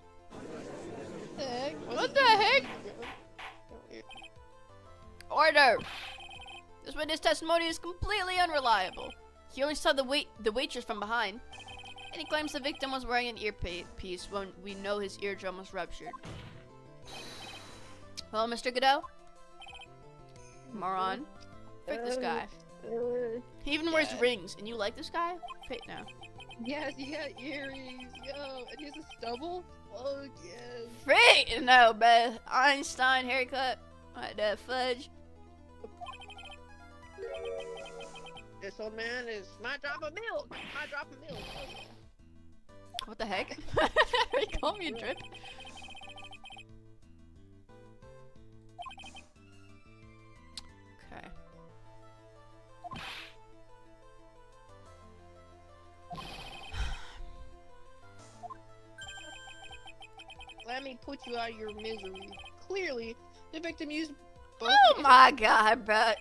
The heck? What the heck? Order! This witness testimony is completely unreliable. He only saw the waitress from behind, and he claims the victim was wearing an earpiece when we know his eardrum was ruptured. Well, Mr. Godot? Moron. Frick this guy. He even wears yeah. rings, and you like this guy? Fake now. Yes, he got earrings, yo, and he has a stubble. Fuck yes. Frick! No, bruh. Einstein haircut. Like that fudge. This old man is my drop of milk. My drop of milk. Oh, yeah. What the heck? He called me a drip. Okay. Let me put you out of your misery. Clearly, the victim used both. Oh my god, bro.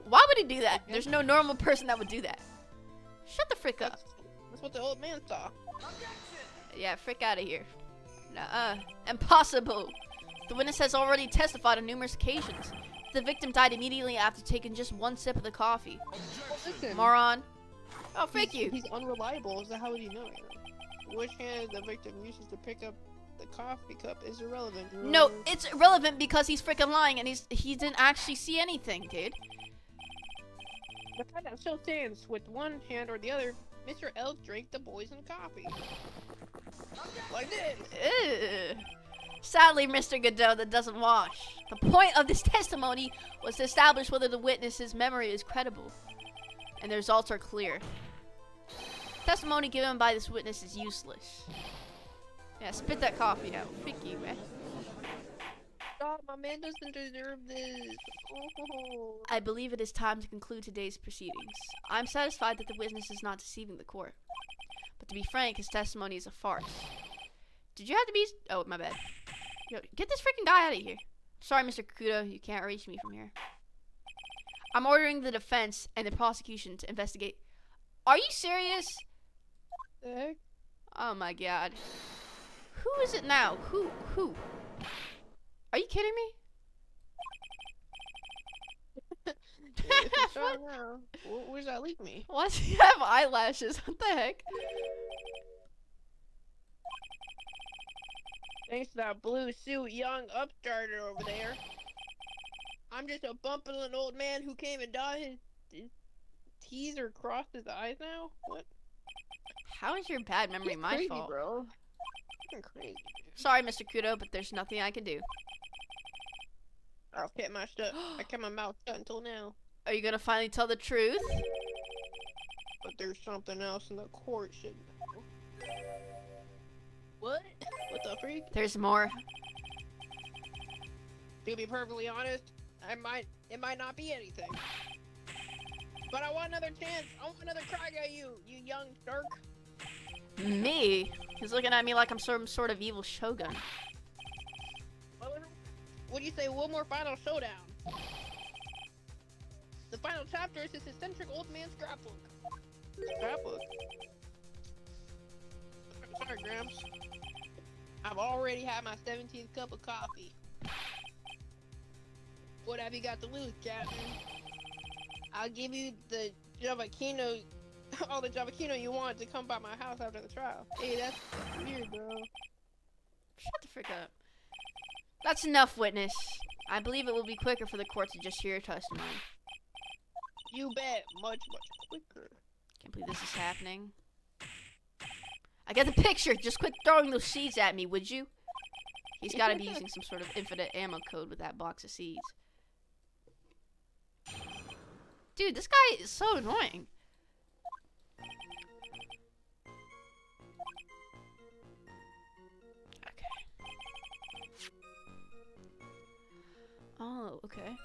Why would he do that? There's no normal person that would do that. Shut the frick up. That's what the old man saw. Yeah, frick out of here. Nuh-uh. Impossible. The witness has already testified on numerous occasions. The victim died immediately after taking just one sip of the coffee. Well, listen, Moron. Oh, frick you. He's unreliable, so how would you know? Which hand the victim uses to pick up the coffee cup is irrelevant. No, it's irrelevant because he's freaking lying and he didn't actually see anything, dude. The fact that still stands with one hand or the other, Mr. L drank the poison coffee. Like this. Ew. Sadly, Mr. Godot, that doesn't wash. The point of this testimony was to establish whether the witness's memory is credible, and the results are clear. Testimony given by this witness is useless. Yeah, spit that coffee out. Frick you, man. Stop, my man doesn't deserve this. Oh. I believe it is time to conclude today's proceedings. I'm satisfied that the witness is not deceiving the court. But to be frank, his testimony is a farce. Did you have to be... Oh, my bad. Yo, get this freaking guy out of here. Sorry, Mr. Kakuto, you can't reach me from here. I'm ordering the defense and the prosecution to investigate. Are you serious? The heck? Oh my god. Who is it now? Who? Are you kidding me? If it's right now, where's that leak me? Why does he have eyelashes? What the heck? Thanks to that blue suit young upstarter over there. I'm just a bumping little old man who came and dotted his T's or crossed his eyes now? What? How is your bad memory He's my crazy, fault? bro. Fucking crazy. Sorry, Mr. Kudo, but there's nothing I can do. I kept my mouth shut until now. Are you gonna finally tell the truth? But there's something else in the court should know. What? What the freak? There's more. To be perfectly honest, it might not be anything. But I want another chance. I want another crack at you, you young jerk. Me? He's looking at me like I'm some sort of evil shogun. What do you say? One more final showdown. The final chapter is this eccentric old man's scrapbook. Scrapbook? Sorry, Gramps. I've already had my 17th cup of coffee. What have you got to lose, Captain? I'll give you the Javakino, all the Javakino you want to come by my house after the trial. Hey, that's weird, bro. Shut the frick up. That's enough, witness. I believe it will be quicker for the court to just hear your testimony. You bet. Much, much quicker. Can't believe this is happening. I get the picture. Just quit throwing those seeds at me, would you? He's got to be using some sort of infinite ammo code with that box of seeds. Dude, this guy is so annoying. Okay. Oh, okay.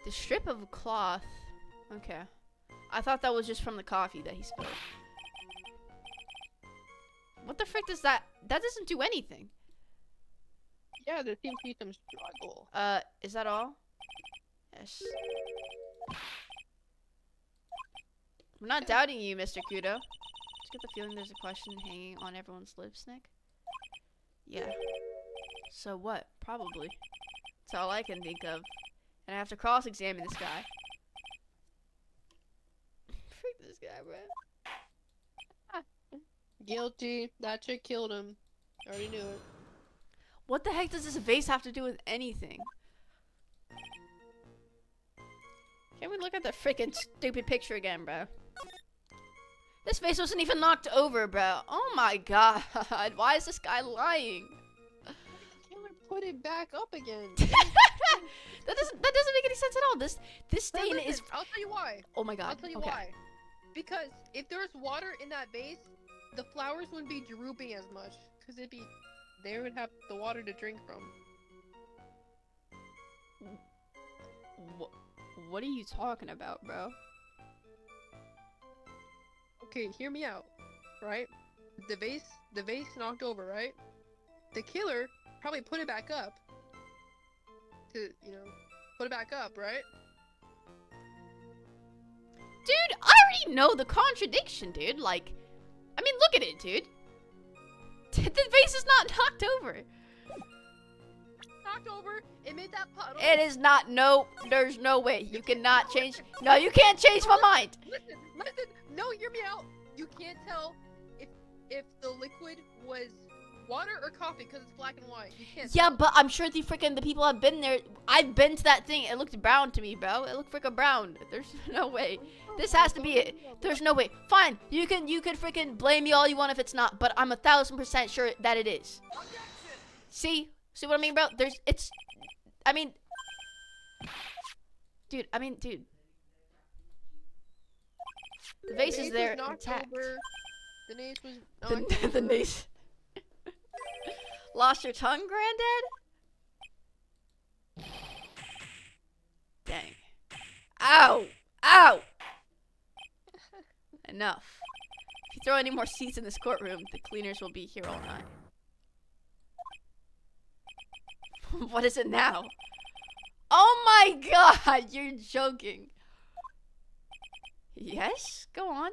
The strip of cloth. Okay. I thought that was just from the coffee that he spilled. What the frick does that? That doesn't do anything. Yeah, there seems to be some struggle. Is that all? Yes. I'm not doubting you, Mr. Kudo. Just get the feeling there's a question hanging on everyone's lips, Nick. Yeah. So what? Probably. That's all I can think of. And I have to cross-examine this guy. Freak this guy, bro. Guilty. That chick killed him. Already knew it. What the heck does this vase have to do with anything? Can we look at the freaking stupid picture again, bro? This vase wasn't even knocked over, bro. Oh my god. Why is this guy lying? The killer put it back up again. That doesn't make any sense at all. This stain Listen, is. I'll tell you why. Oh my god. I'll tell you Okay. why. Because if there was water in that vase, the flowers wouldn't be drooping as much. Because they would have the water to drink from. What are you talking about, bro? Okay, hear me out. Right? The vase knocked over, right? The killer probably put it back up. To, put it back up, right? Dude, I already know the contradiction, dude. Like, I mean, look at it, dude. The vase is not knocked over. Knocked over, it made that puddle. It is not. No, there's no way. You cannot change. No, you can't change my mind. Listen, no, hear me out. You can't tell if the liquid was water or coffee because it's black and white. You can't Yeah, tell. but I'm sure the people have been there. I've been to that thing. It looked brown to me, bro. It looked freaking brown. There's no way. This has to be it. There's no way. Fine, you can freaking blame me all you want if it's not, but I'm 1000% sure that it is. See what I mean, bro? Dude. The vase is there was knocked intact. over. The vase was knocked The over. vase. Lost your tongue, Granddad? Dang. Ow! Ow! Enough. If you throw any more seats in this courtroom, the cleaners will be here all night. What is it now? Oh my god, you're joking. Yes? Go on.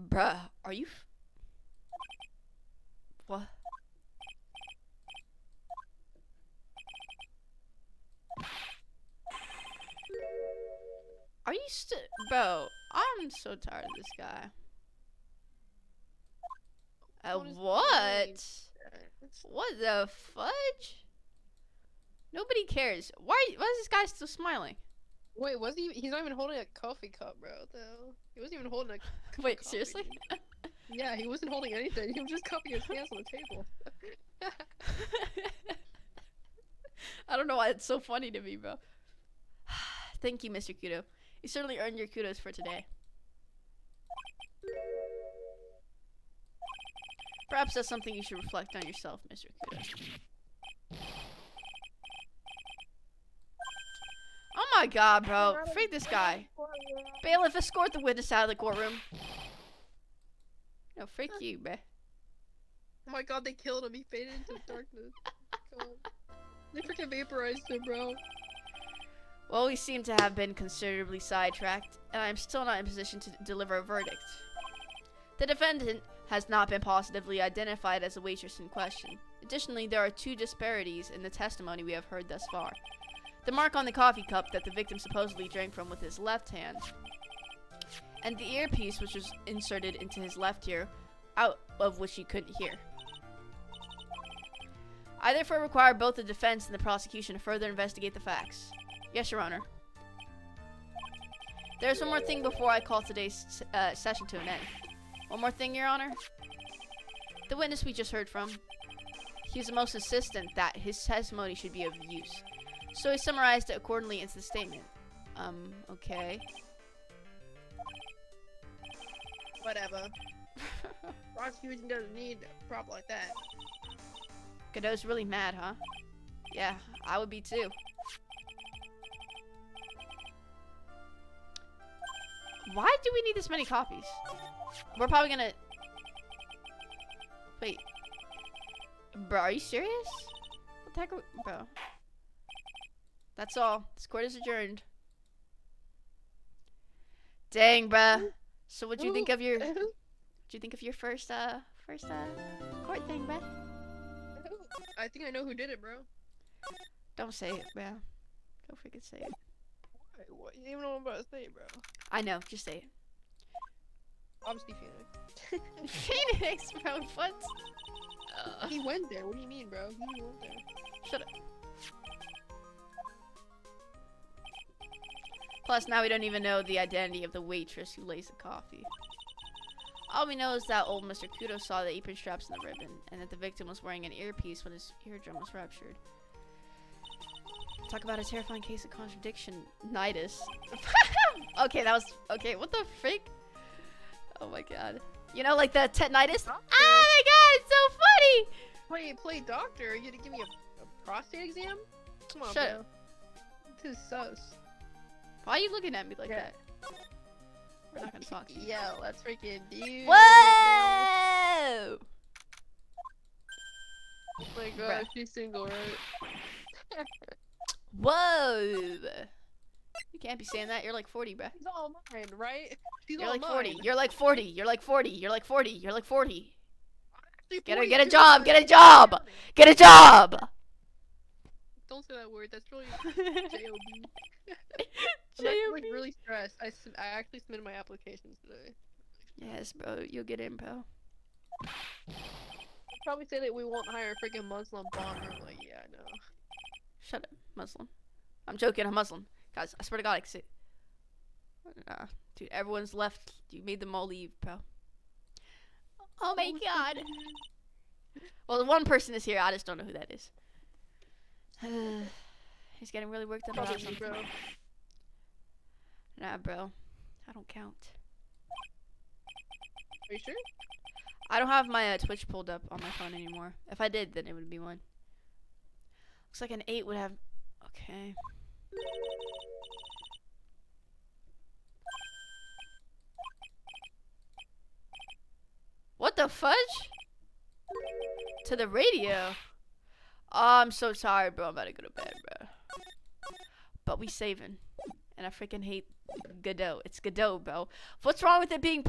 Bruh, are you... What? Are you still... Bro, I'm so tired of this guy. What? What the fudge? Nobody cares. Why is this guy still smiling? Wait, was he? He's not even holding a coffee cup, bro. What the hell? He wasn't even holding a. Wait, coffee, seriously? dude. Yeah, he wasn't holding anything. He was just cupping his hands on the table. I don't know why it's so funny to me, bro. Thank you, Mr. Kudo. You certainly earned your kudos for today. Perhaps that's something you should reflect on yourself, Mr. Kudo. Oh my god, bro. Freak this guy. Bailiff, escort the witness out of the courtroom. No, freak you, bruh. Oh my god, they killed him. He faded into darkness. God. They freaking vaporized him, bro. Well, we seem to have been considerably sidetracked, and I'm still not in position to deliver a verdict. The defendant has not been positively identified as the waitress in question. Additionally, there are two disparities in the testimony we have heard thus far. The mark on the coffee cup that the victim supposedly drank from with his left hand, and the earpiece which was inserted into his left ear, out of which he couldn't hear. I therefore require both the defense and the prosecution to further investigate the facts. Yes, Your Honor. There's one more thing before I call today's session to an end. One more thing, Your Honor. The witness we just heard from, he was the most insistent that his testimony should be of use. So he summarized it accordingly into the statement. Okay. Whatever. Prosecution doesn't need a prop like that. Godot's really mad, huh? Yeah, I would be too. Why do we need this many copies? We're probably gonna... Wait. Bro, are you serious? What the heck are we... Bro. That's all. This court is adjourned. Dang, bruh. So what'd you think of your... What'd you think of your first court thing, bruh? I think I know who did it, bro. Don't say it, bro. Don't freaking say it. Why? What? You don't even know what I'm about to say, bro. I know, just say it. Obviously, Phoenix. Phoenix, bro, what? He went there. What do you mean, bro? He went there. Shut up. Plus, now we don't even know the identity of the waitress who lays the coffee. All we know is that old Mr. Kudo saw the apron straps in the ribbon, and that the victim was wearing an earpiece when his eardrum was ruptured. Talk about a terrifying case of contradiction-nitis. Okay, that was... Okay, what the frick? Oh my god. You know, like the tetanitis? Oh my god, it's so funny! Play doctor? You gonna give me a prostate exam? Come on, Shut bro. up. This is sus. Why are you looking at me like Yeah. that? We're not gonna talk to you. Yeah, let's freaking do. Whoa! Oh my god, Bruh. she's single, right? Whoa! You can't be saying that. You're like 40, bruh. She's all mine, right? She's You're all like mine. 40. You're like 40. You're like 40. You're like 40. You're like 40. Actually, Get a 42. job. Get a job. Get a job. Don't say that word. That's really J-O-B. I'm actually, like really stressed. I actually submitted my applications today. Yes, bro. You'll get in, bro. They'll probably say that we won't hire a freaking Muslim bomber. I'm like, yeah, I know. Shut up, Muslim. I'm joking. I'm Muslim. Guys, I swear to God, I can see. Nah, dude, everyone's left. You made them all leave, bro. Oh my god. Well, one person is here. I just don't know who that is. He's getting really worked up about Probably, something. bro. Nah, bro. I don't count. Are you sure? I don't have my Twitch pulled up on my phone anymore. If I did, then it would be one. Looks like an 8 would have... Okay. What the fudge? To the radio? Oh, I'm so sorry, bro. I'm about to go to bed, bro. But we saving. And I freaking hate Godot. It's Godot, bro. What's wrong with it being